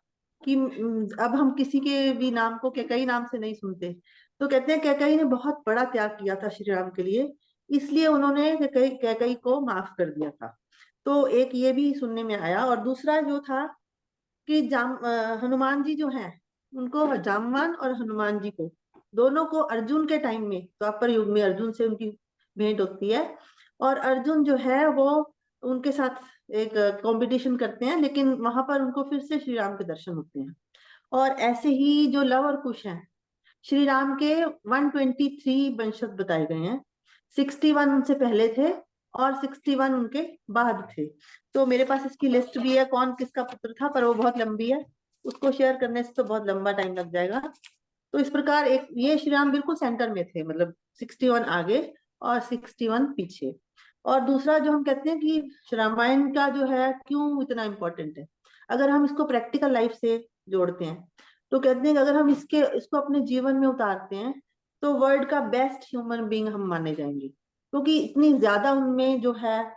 कि अब हम किसी के भी नाम को कैकई नाम से नहीं सुनते। तो कहते हैं कैकई ने बहुत बड़ा त्याग किया था श्री राम के लिए, इसलिए उन्होंने कैकई कैकई को माफ कर दिया था। तो एक ये भी सुनने में आया। और दूसरा जो था कि हनुमान जी जो हैं, उनको जामवान और हनुमान जी को दोनों को अर्जुन के टाइम में, द्वापर युग में अर्जुन से उनकी भेंट होती है। और अर्जुन जो है वो उनके साथ एक कंपटीशन करते हैं, लेकिन वहां पर उनको फिर से श्री राम के दर्शन होते हैं। और ऐसे ही जो लव और कुश हैं, श्री राम के 123 वंशज बताए गए हैं। 61 उनसे पहले थे और 61 उनके बाद थे। तो मेरे पास इसकी लिस्ट भी है कौन किसका पुत्र था, पर वो बहुत लंबी है, उसको शेयर करने से तो बहुत लंबा टाइम लग जाएगा। तो इस प्रकार एक ये श्री राम बिल्कुल सेंटर में थे, मतलब 61 आगे और 61 पीछे। और दूसरा जो हम कहते हैं कि रामायण का जो है क्यों इतना इम्पोर्टेंट है, अगर हम इसको प्रैक्टिकल लाइफ से जोड़ते हैं, तो कहते हैं कि अगर हम इसको अपने जीवन में उतारते हैं तो वर्ल्ड का बेस्ट ह्यूमन बीइंग हम माने जाएंगे, क्योंकि इतनी ज्यादा उनमें जो है,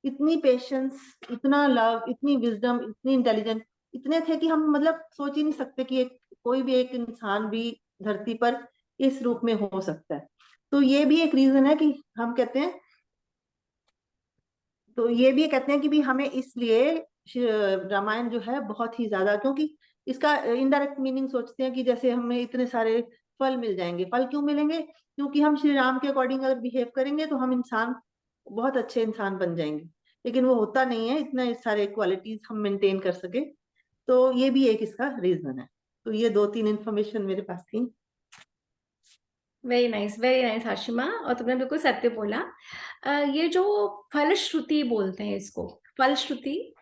इतनी पेशेंस, इतना लव, इतनी विजडम, इतनी इंटेलिजेंस, इतने थे कि हम मतलब सोच ही नहीं सकते कि कोई भी एक इंसान भी धरती पर इस रूप में हो सकता है। तो ये भी एक रीजन है कि हम कहते हैं, तो ये भी कहते हैं कि भी हमें इसलिए रामायण जो है बहुत ही ज्यादा, क्योंकि इसका इनडायरेक्ट मीनिंग सोचते हैं कि जैसे हमें इतने सारे फल मिल जाएंगे। फल क्यों मिलेंगे? क्योंकि हम श्री राम के अकॉर्डिंग अगर बिहेव करेंगे तो हम इंसान बहुत अच्छे इंसान बन जाएंगे। लेकिन वो होता नहीं है, इतने सारे क्वालिटीज हम मेंटेन कर सके। तो ये भी एक इसका रीजन है। तो ये दो तीन इंफॉर्मेशन मेरे पास थी। वेरी नाइस हाशिमा, और तुमने बिल्कुल सत्य बोला। ये जो फलश्रुति बोलते हैं इसको, फलश्रुति,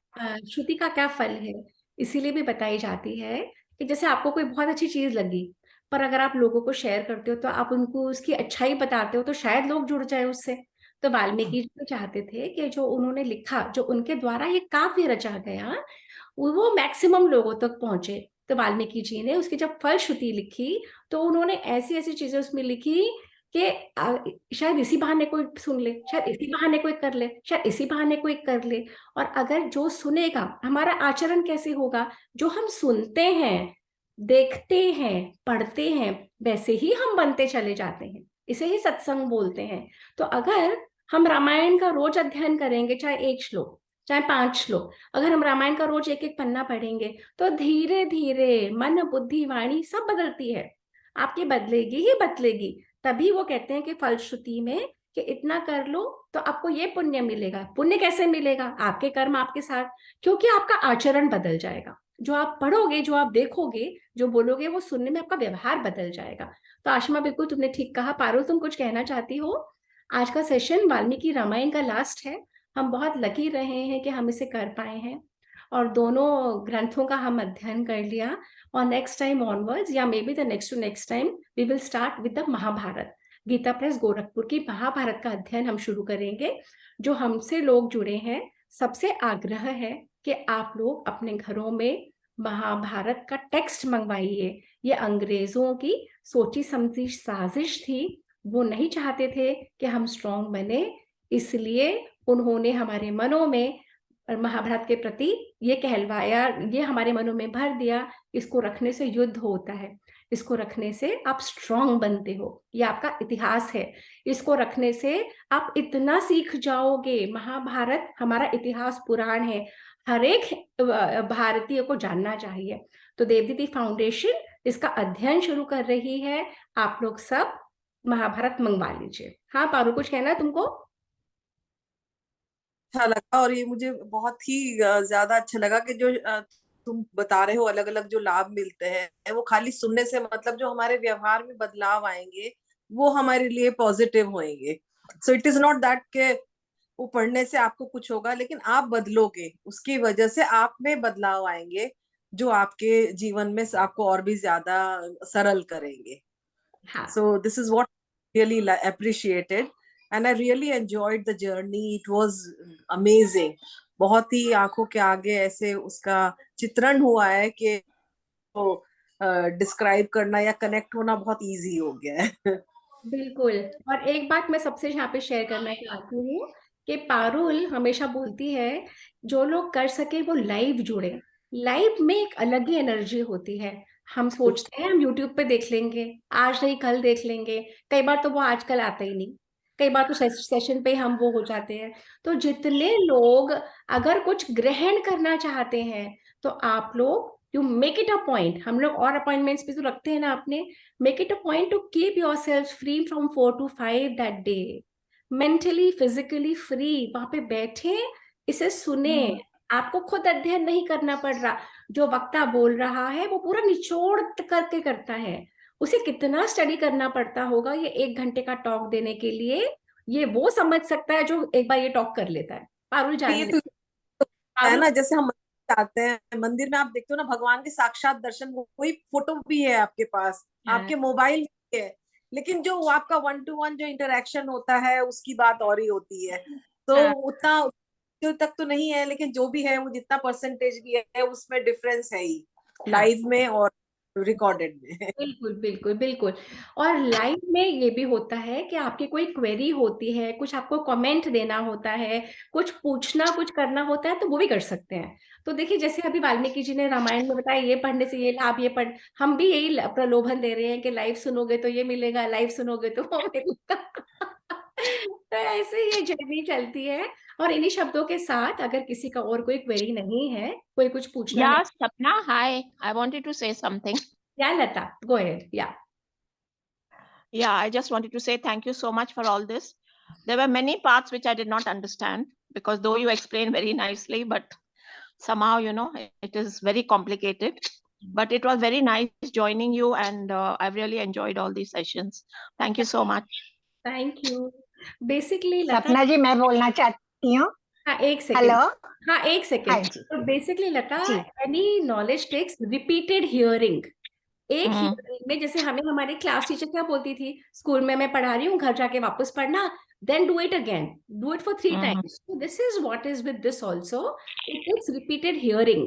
श्रुति का क्या फल है, इसीलिए भी बताई जाती है कि जैसे आपको कोई बहुत अच्छी चीज लगी, पर अगर आप लोगों को शेयर करते हो तो आप उनको उसकी अच्छाई बताते हो तो शायद लोग जुड़ जाए उससे। तो वाल्मीकि जी तो चाहते थे कि जो उन्होंने लिखा, जो उनके द्वारा ये काव्य रचा गया, वो मैक्सिमम लोगों तक पहुंचे। तो वाल्मीकि जी ने उसकी जब फलश्रुति लिखी, तो उन्होंने ऐसी ऐसी चीजें उसमें लिखी कि शायद इसी बहाने कोई सुन ले, शायद इसी बहाने कोई कर ले, शायद इसी बहाने कोई कर ले। और अगर जो सुनेगा, हमारा आचरण कैसे होगा? जो हम सुनते हैं, देखते हैं, पढ़ते हैं, वैसे ही हम बनते चले जाते हैं। इसे ही सत्संग बोलते हैं। तो अगर हम रामायण का रोज अध्ययन करेंगे, चाहे एक श्लोक, चाहे 5 श्लोक, अगर हम रामायण का रोज एक एक पन्ना पढ़ेंगे, तो धीरे धीरे मन बुद्धि वाणी सब बदलती है, आपकी बदलेगी ही बदलेगी। तभी वो कहते हैं कि फलश्रुति में कि इतना कर लो तो आपको ये पुण्य मिलेगा। पुण्य कैसे मिलेगा? आपके कर्म आपके साथ, क्योंकि आपका आचरण बदल जाएगा। जो आप पढ़ोगे, जो आप देखोगे, जो बोलोगे, वो सुनने में आपका व्यवहार बदल जाएगा। तो आशमा, बिल्कुल तुमने ठीक कहा। पारुल, तुम कुछ कहना चाहती हो? आज का सेशन वाल्मीकि रामायण का लास्ट है। हम बहुत लकी रहे हैं कि हम इसे कर पाए हैं, और दोनों ग्रंथों का हम अध्ययन कर लिया। और नेक्स्ट टाइम ऑनवर्ड्स, या maybe the next to next time, we will start with the Mahabharata. Gita Press Gorakhpur की महाभारत का अध्ययन हम शुरू करेंगे। जो हमसे लोग जुड़े हैं, सबसे आग्रह है कि आप लोग अपने घरों में महाभारत का टेक्स्ट मंगवाइए। ये अंग्रेजों की सोची समझी साजिश थी। वो नहीं चाहते थे कि हम स्ट्रांग बने, इसलिए उन्होंने हमारे मनों में महाभारत के प्रति ये कहलवाया, ये हमारे मनों में भर दिया, इसको रखने से युद्ध होता है, इसको रखने से आप स्ट्रांग बनते हो, ये आपका इतिहास है, इसको रखने से आप इतना सीख जाओगे। महाभारत हमारा इतिहास पुराण है, हर एक भारतीय को जानना चाहिए। तो देवदीदी फाउंडेशन इसका अध्ययन शुरू कर रही है। आप लोग सब महाभारत मंगवा लीजिए। हाँ पारू, कुछ कहना है तुमको? अच्छा लगा, और ये मुझे बहुत ही ज्यादा अच्छा लगा कि जो तुम बता रहे हो अलग अलग जो लाभ मिलते हैं, वो खाली सुनने से मतलब जो हमारे व्यवहार में बदलाव आएंगे वो हमारे लिए पॉजिटिव होंगे। So it is not that के वो पढ़ने से आपको कुछ होगा, लेकिन आप बदलोगे, उसकी वजह से आप में बदलाव आएंगे जो आपके जीवन में आपको और भी ज्यादा सरल करेंगे। हाँ, So this is what I really appreciated, and I really enjoyed the journey. It was amazing. बहुत ही आंखों के आगे ऐसे उसका चित्रण हुआ है कि वो डिस्क्राइब करना या कनेक्ट होना बहुत इजी हो गया है। बिल्कुल। और एक बात मैं सबसे यहाँ पे शेयर करना चाहती हूँ कि पारुल हमेशा बोलती है, जो लोग कर सके वो लाइव जुड़े। लाइव में एक अलग ही एनर्जी होती है। हम सोचते हैं हम यूट्यूब पे देख लेंगे, आज नहीं कल देख लेंगे, कई बार तो वो आजकल आता ही नहीं, कई बार तो सेशन पे हम वो हो जाते हैं। तो जितने लोग अगर कुछ ग्रहण करना चाहते हैं, तो आप लोग you make it a point, हम लोग और अपॉइंटमेंट्स भी तो रखते हैं ना अपने, make it a point to keep yourself free from 4 to 5 that day, mentally physically free। वहां पे बैठे, इसे सुने। आपको खुद अध्ययन नहीं करना पड़ रहा, जो वक्ता बोल रहा है वो पूरा निचोड़ करके करता है। उसे कितना स्टडी करना पड़ता होगा ये 1 घंटे का टॉक देने के लिए, ये वो समझ सकता है जो एक बार ये टॉक कर लेता है। पारुल जाने ये दे। तो है पारुल। ना, जैसे हम मंदिर जाते हैं, मंदिर में आप देखते हो ना भगवान के साक्षात दर्शन, वही फोटो भी है आपके पास, हाँ, आपके मोबाइल में है, लेकिन जो आपका 1 to 1 जो इंटरेक्शन होता है उसकी बात और ही होती है। तो हाँ, उतना जो तक तो नहीं है, लेकिन जो भी है वो जितना परसेंटेज भी है उसमें डिफरेंस है ही हाँ, लाइव में और रिकॉर्डेड में। बिल्कुल बिल्कुल बिल्कुल। और लाइव में ये भी होता है कि आपकी कोई क्वेरी होती है, कुछ आपको कमेंट देना होता है, कुछ पूछना, कुछ करना होता है, तो वो भी कर सकते हैं। तो देखिए, जैसे अभी वाल्मीकि जी ने रामायण में बताया, ये पढ़ने से ये लाभ, ये पढ़, हम भी यही प्रलोभन दे रहे हैं कि लाइव सुनोगे तो ये मिलेगा, लाइव सुनोगे तो वो मिलेगा। तो ऐसे ये जर्नी चलती है। और इन्हीं शब्दों के साथ, अगर किसी का और कोई क्वेरी नहीं है, कोई कुछ पूछना Yeah, नहीं, Sapna, hi. I wanted to say something. या लता, गो अहेड, या। Yeah, I just wanted to say thank you so much for all this. There were many parts which I did not understand because though you explained very nicely, but somehow, it is very complicated. But it was very nice joining you, and I've really enjoyed all these sessions. Thank you so much. Thank you. Basically Lata, Sapna ji, मैं बोलना चाहती हूँ। हाँ एक hello. Second, हाँ एक हाँ second. जी तो basically Lata, ji. Any knowledge takes repeated hearing. एक हम्म। हियरिंग में, जैसे हमें हमारी क्लास टीचर क्या बोलती थी, स्कूल में मैं पढ़ा रही हूँ, घर जाके वापस पढ़ना, then do it again, do it for 3 Mhm. times। So this is what is with this also. It takes repeated hearing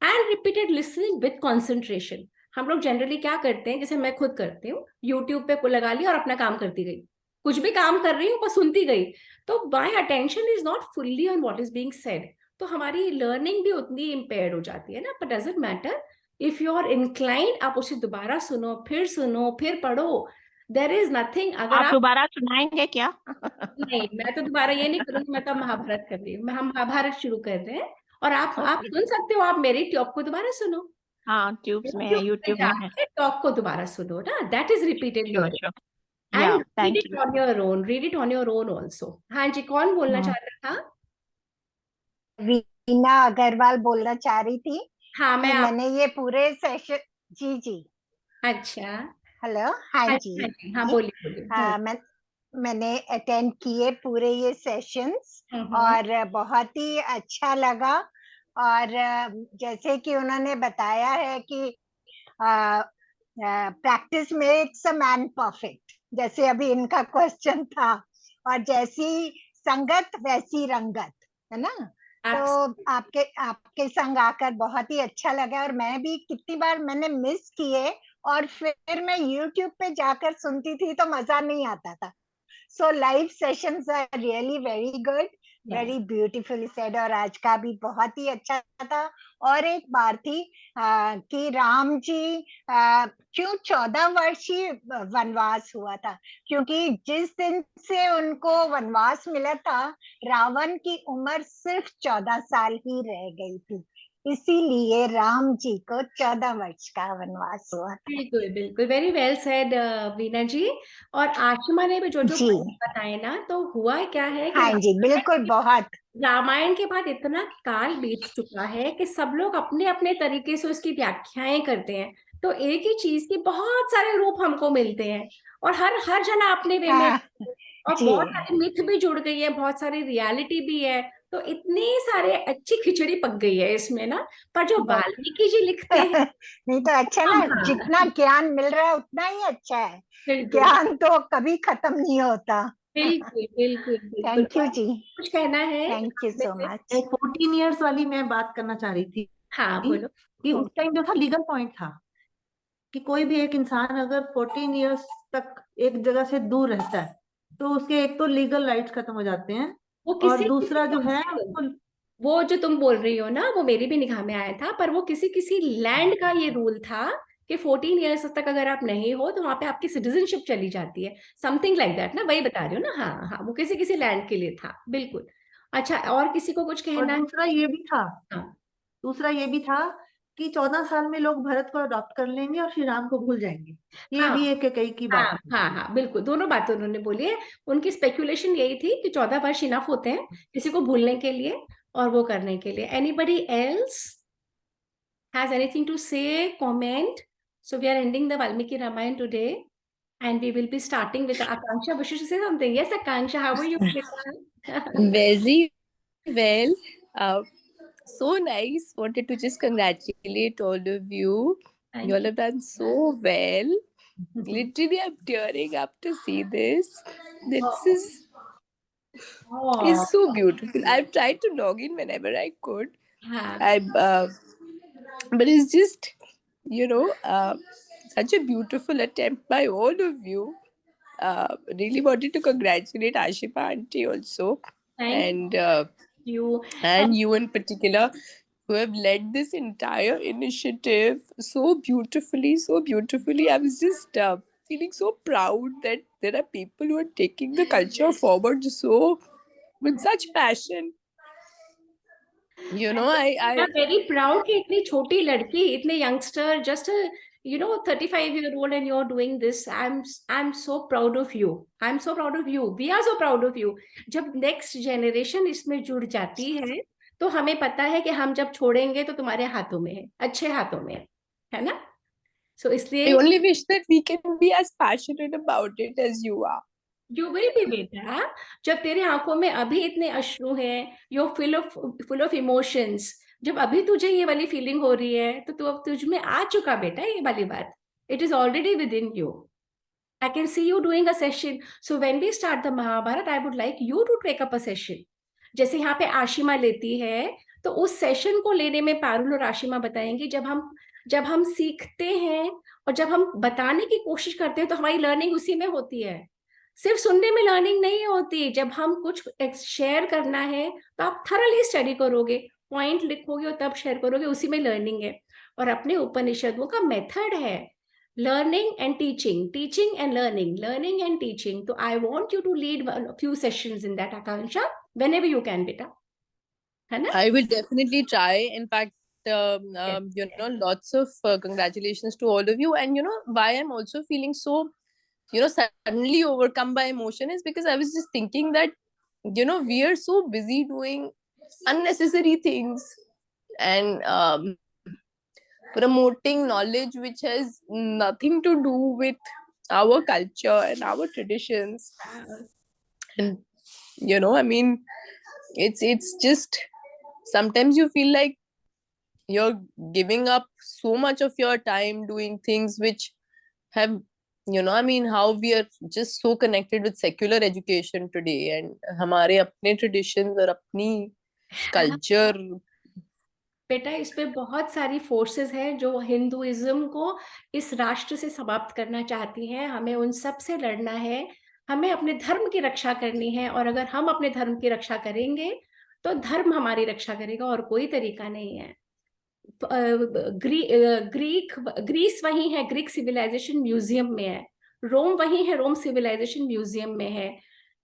and repeated listening with concentration. हम लोग जनरली क्या करते हैं, जैसे मैं खुद करती हूँ, यूट्यूब पे को लगा लिया और अपना काम करती गई, कुछ भी काम कर रही हूँ पर सुनती गई, तो my attention is not fully on what is being said, तो हमारी लर्निंग भी उतनी इम्पेयर्ड हो जाती है ना। But doesn't matter, if you are inclined, आप उसे दोबारा सुनो, फिर पढ़ो, देर इज नथिंग। अगर आप आप, दोबारा सुनाएंगे क्या? नहीं, मैं तो दोबारा ये नहीं करूंगी, मैं तो महाभारत कर रही हूँ, हम महाभारत शुरू कर रहे हैं। और आप Okay. सुन सकते हो, आप मेरी टॉक को दोबारा सुनो, हाँ, ट्यूब्स में है, यूट्यूब पे यूट्यूब में है। जाके टॉक को दोबारा सुनो ना, that is repeated Sure, hearing. sure. And Yeah, read thank it you. On your own, read it on your own also. हाँ जी, कौन बोलना हम्म। चाह रहा था? रीना अग्रवाल बोलना चाह रही थी हाँ, मैं कि आप, मैंने ये पूरे सेशन। जी जी। अच्छा, हेलो। हाँ हाँ जी जी, हाँ जी, हाँ बोलिए बोलिए। मैंने अटेंड किए पूरे ये सेशंस हम्म। और बहुत ही अच्छा लगा। और जैसे कि उन्होंने बताया है कि practice makes a man perfect, जैसे अभी इनका क्वेश्चन था, और जैसी संगत वैसी रंगत, है ना। तो आपके आपके संग आकर बहुत ही अच्छा लगा, और मैं भी कितनी बार मैंने मिस किए, और फिर मैं YouTube पे जाकर सुनती थी तो मजा नहीं आता था। So live sessions are really very good, very beautifully said, और आज का भी बहुत ही अच्छा था। और एक बात थी कि राम जी क्यों 14 वर्षीय वनवास हुआ था, क्योंकि जिस दिन से उनको वनवास मिला था, रावण की उम्र सिर्फ 14 साल ही रह गई थी, इसीलिए राम जी को 14 वर्ष का वनवास हुआ था। बिल्कुल बिल्कुल, वेरी वेल सेड वीना जी। और आशिमा ने भी जो जो जी बताए ना, तो हुआ क्या है कि हाँ जी, बिल्कुल, बहुत। रामायण के बाद इतना काल बीत चुका है कि सब लोग अपने अपने तरीके से उसकी व्याख्याएं करते हैं, तो एक ही चीज के बहुत सारे रूप हमको मिलते हैं, और हर हर जना अपने वे में, हाँ और जी। बहुत सारी मिथ भी जुड़ गई है, बहुत सारी रियलिटी भी है, तो इतनी सारे अच्छी खिचड़ी पक गई है इसमें ना। पर जो वाल्मीकि जी लिखते हैं, नहीं तो अच्छा ना, हाँ, जितना ज्ञान मिल रहा है उतना ही अच्छा है। बिल्कुल ज्ञान तो कभी खत्म नहीं होता। बिल्कुल बिल्कुल बिल्कुल। थैंक यू और जी, कुछ कहना है थैंक यू में सो से? मच। 14 ईयर्स वाली मैं बात करना चाह रही थी हाँ बोलो। कि उस टाइम जो था लीगल पॉइंट था कि कोई भी एक इंसान अगर 14 ईयर्स तक एक जगह से दूर रहता है तो उसके एक तो लीगल राइट्स खत्म हो जाते हैं, वो और किसी दूसरा जो है किसी, उसको, वो जो तुम बोल रही हो ना, वो मेरी भी निगाह में आया था, पर वो किसी किसी लैंड का ये रूल था कि 14 ईयर्स तक अगर आप नहीं हो तो वहां पे आपकी सिटीजनशिप चली जाती है, समथिंग लाइक दैट ना, वही बता रही हो ना। हाँ हाँ, वो किसी किसी लैंड के लिए था, बिल्कुल। अच्छा, और किसी को कुछ और कहना है? दूसरा ये भी था, हाँ दूसरा ये भी था कि 14 साल में लोग भरत को अडॉप्ट कर लेंगे और श्री राम को भूल जाएंगे। ये हाँ भी एक कई की हाँ बात थी। हाँ हाँ, बिल्कुल, दोनों बातें उन्होंने बोली है। उनकी स्पेकुलेशन यही थी कि 14 वर्ष इनफ होते हैं किसी को भूलने के लिए और वो करने के लिए। Anybody else has anything to say, comment? So we are ending the Valmiki Ramayana today, and we will be starting with Akanksha. Wishes to say something? Yes, Akanksha, how are you? Very well. Uh, so nice. Wanted to just congratulate all of you. You Thank all you. have done so well. Literally, I'm tearing up to see this. This is so beautiful. I've tried to log in whenever I could. हाँ I but it's just such a beautiful attempt by all of you. Really wanted to congratulate Ashipa auntie also, Thank and you. you in particular, who have led this entire initiative so beautifully, so beautifully. I was just feeling so proud that there are people who are taking the culture forward so with such passion. I'm I very proud कि इतनी छोटी लड़की, इतने youngster, just a 35-year-old, and you're doing this. I'm so proud of you. I'm so proud of you. We are so proud of you. जब next generation इसमें जुड़ जाती है, तो हमें पता है कि हम जब छोड़ेंगे तो तुम्हारे हाथों में है, अच्छे हाथों में है ना? So इसलिए only wish that we can be as passionate about it as you are. You will be बेटा, जब तेरे आंखों में अभी इतने अश्रु हैं, यू फुल ऑफ इमोशंस, जब अभी तुझे ये वाली फीलिंग हो रही है, तो तू अब तुझ में आ चुका बेटा ये वाली बात. It is already with in you. I can see you doing a session. So when we start the Mahabharat, I would like you to take up a session. जैसे यहाँ पे आशिमा लेती है, तो उस सेशन को लेने में पारुल और आशिमा बताएंगी. जब हम सीखते हैं और जब हम बताने की कोशिश करते हैं, तो हमारी लर्निंग उसी में होती है. सिर्फ सुनने में लर्निंग नहीं होती. जब हम कुछ शेयर करना है, तो आप थरली स्टडी करोगे, पॉइंट लिखोगे और तब शेयर करोगे, उसी में लर्निंग है. और अपने उपनिषदों का मेथड है learning and teaching and learning and teaching. So I want you to lead a few sessions in that, Akanksha, whenever you can, beta. है ना? I will definitely try. In fact, lots of congratulations to all of you. And why I'm also feeling so, suddenly overcome by emotion is because I was just thinking that, we are so busy doing unnecessary things and promoting knowledge which has nothing to do with our culture and our traditions. And I mean, it's just sometimes you feel like you're giving up so much of your time doing things which have how we are just so connected with secular education today, and हमारे अपने traditions और अपनी culture. बेटा, इस पे बहुत सारी forces हैं जो हिंदुइज्म को इस राष्ट्र से समाप्त करना चाहती हैं. हमें उन सब से लड़ना है. हमें अपने धर्म की रक्षा करनी है, और अगर हम अपने धर्म की रक्षा करेंगे, तो धर्म हमारी रक्षा करेगा, और कोई तरीका नहीं है. ग्रीस वही है, ग्रीक सिविलाइजेशन म्यूजियम में है. रोम वही है, रोम सिविलाइजेशन म्यूजियम में है.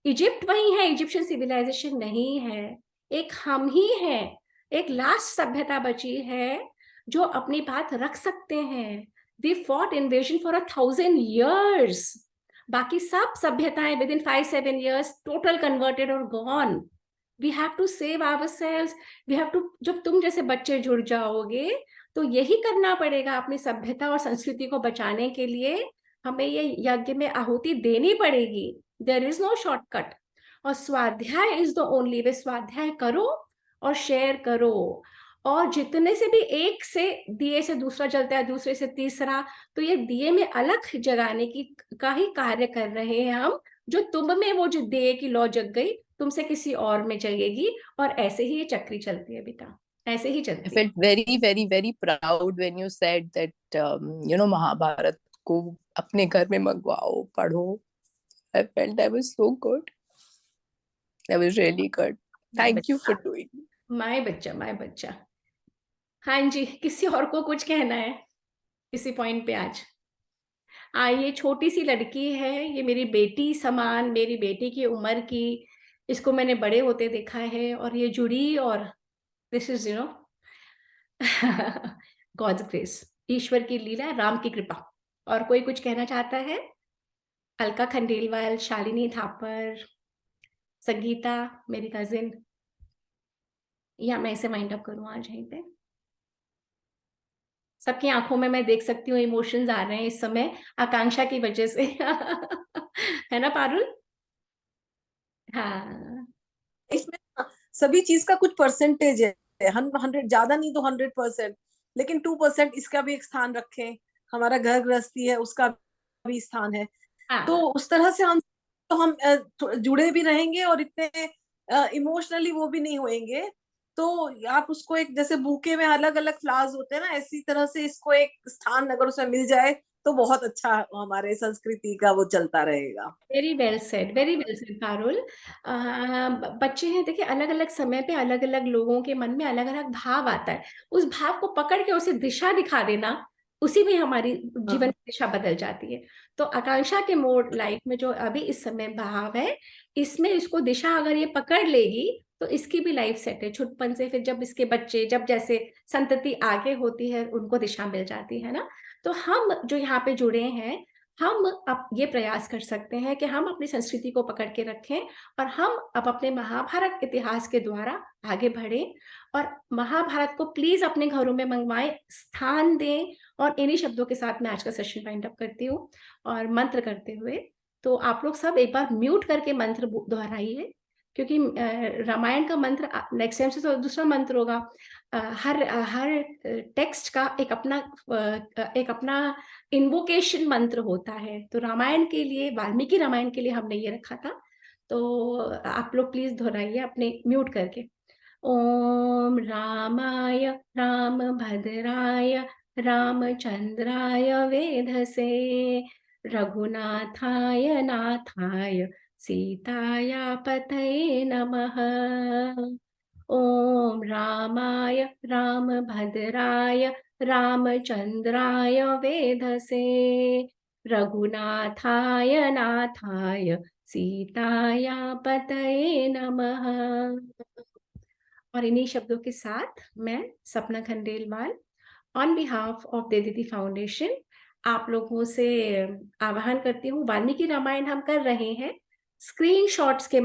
इजिप्ट वही है, इजिप्शियन सिविलाइजेशन नहीं है. एक हम ही है, एक लास्ट सभ्यता बची है जो अपनी बात रख सकते हैं. We fought invasion for 1000 years. बाकी सब सभ्यताएं within 5-7 years total converted और gone. We have to save ourselves. We have to, जब तुम जैसे बच्चे जुड़ जाओगे, तो यही करना पड़ेगा. अपनी सभ्यता और संस्कृति को बचाने के लिए हमें ये यज्ञ में आहुति देनी पड़ेगी. There is no shortcut. और स्वाध्याय is the only way. स्वाध्याय करो और शेयर करो, और जितने से भी एक से दिए से दूसरा जलता है, दूसरे से तीसरा, तो ये दिए में अलग जगाने की का ही कार्य कर रहे हैं हम. जो तुम में वो जो दिए की लौ जग गई, तुमसे किसी और में जगेगी, और ऐसे ही ये चक्री चलती है बेटा, ऐसे ही चलती है. I felt very very very proud when you said that Mahabharat को अपने घर में मंगवाओ, पढ़ो. I felt that was so good. That was really good. Thank you for doing it. My बच्चा. हाँ जी, किसी और को कुछ कहना है इसी पॉइंट पे? आज ये छोटी सी लड़की है, ये मेरी बेटी समान, मेरी बेटी की उम्र की. इसको मैंने बड़े होते देखा है, और ये जुड़ी, और दिस इज गॉड्स ग्रेस, ईश्वर की लीला, राम की कृपा. और कोई कुछ कहना चाहता है? अलका खंडेलवाल, शालिनी थापर, संगीता मेरी कजिन, या मैं इसे वाइंड अप करूं आज यहीं पे? सबकी आंखों में मैं देख सकती हूँ इमोशंस आ रहे हैं इस समय, आकांक्षा की वजह से. है ना पारुल? हाँ, इसमें सभी चीज का कुछ परसेंटेज है. 100 ज्यादा नहीं तो 100%, लेकिन 2% इसका भी एक स्थान रखें. हमारा घर गृहस्थी है, उसका भी स्थान है. हाँ. तो उस तरह से हम जुड़े भी रहेंगे, और इतने इमोशनली वो भी नहीं होएंगे. तो आप उसको एक, जैसे बुके में अलग अलग फ्लावर्स होते हैं ना, इसी तरह से इसको एक स्थान अगर उसमें मिल जाए तो बहुत अच्छा हमारे संस्कृति का वो चलता रहेगा। Very well said, very well said Parul. बच्चे हैं, देखिए अलग अलग समय पे अलग अलग लोगों के मन में अलग अलग भाव आता है, उस भाव को पकड़ के उसे दिशा दिखा देना, उसी में हमारी जीवन की दिशा बदल जाती है। तो आकांक्षा के मोड लाइफ में जो अभी इस समय भाव है, इसमें इसको दिशा अगर ये पकड़ लेगी तो इसकी भी लाइफ सेट है। छुटपन से फिर जब इसके बच्चे, जब जैसे संतति आगे होती है, उनको दिशा मिल जाती है ना। तो हम जो यहाँ पे जुड़े हैं, हम अब ये प्रयास कर सकते हैं कि हम अपनी संस्कृति को पकड़ के रखें और हम अब अपने महाभारत इतिहास के द्वारा आगे बढ़ें और महाभारत को प्लीज अपने घरों में मंगवाएं, स्थान दें। और इन्हीं शब्दों के साथ मैं आज का सेशन वाइंड अप करती हूँ और मंत्र करते हुए। तो आप लोग सब एक बार म्यूट करके मंत्र दोहराइए, क्योंकि रामायण का मंत्र नेक्स्ट टाइम से तो दूसरा मंत्र होगा। हर टेक्स्ट का एक अपना इन्वोकेशन मंत्र होता है। तो रामायण के लिए, वाल्मीकि रामायण के लिए हमने ये रखा था। तो आप लोग प्लीज दोहराइए अपने म्यूट करके। ओम रामाय रामभद्राय रामचंद्राय वेधसे रघुनाथाय नाथाय सीताया पतये नमः। ओम रामाय रामभद्राय रामचंद्राय वेधसे रघुनाथाय नाथाय सीताया पतये नमः। और इन्हीं शब्दों के साथ मैं सपना खंडेलवाल ऑन बिहाफ ऑफ दीदी फाउंडेशन आप लोगों से आह्वान करती हूँ। वाल्मीकि रामायण हम कर रहे हैं स्क्रीनशॉट्स के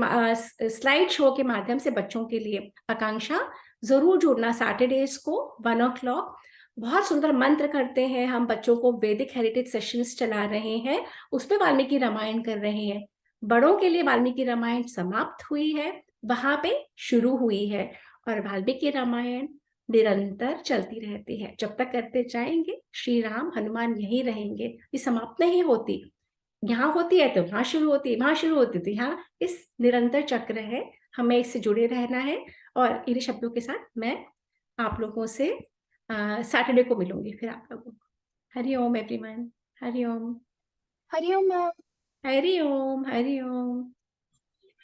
स्लाइड शो के माध्यम से बच्चों के लिए। आकांक्षा जरूर जुड़ना सैटरडेज को 1 o'clock। बहुत सुंदर मंत्र करते हैं हम, बच्चों को वैदिक हेरिटेज सेशंस चला रहे हैं, उस पर वाल्मीकि रामायण कर रहे हैं। बड़ों के लिए वाल्मीकि रामायण समाप्त हुई है, वहां पे शुरू हुई है और वाल्मीकि रामायण निरंतर चलती रहती है। जब तक करते जाएंगे श्री राम हनुमान यहीं रहेंगे, ये समाप्त नहीं होती। यहाँ होती है तो वहां शुरू होती है, वहां शुरू होती तो यहाँ, इस निरंतर चक्र है, हमें इससे जुड़े रहना है। और इन्हीं शब्दों के साथ मैं आप लोगों से सैटरडे को मिलूंगी फिर आप लोगों को। हरि ओम एवरीवन, हरि ओम, हरिओम मैम। हरि ओम, हरि ओम।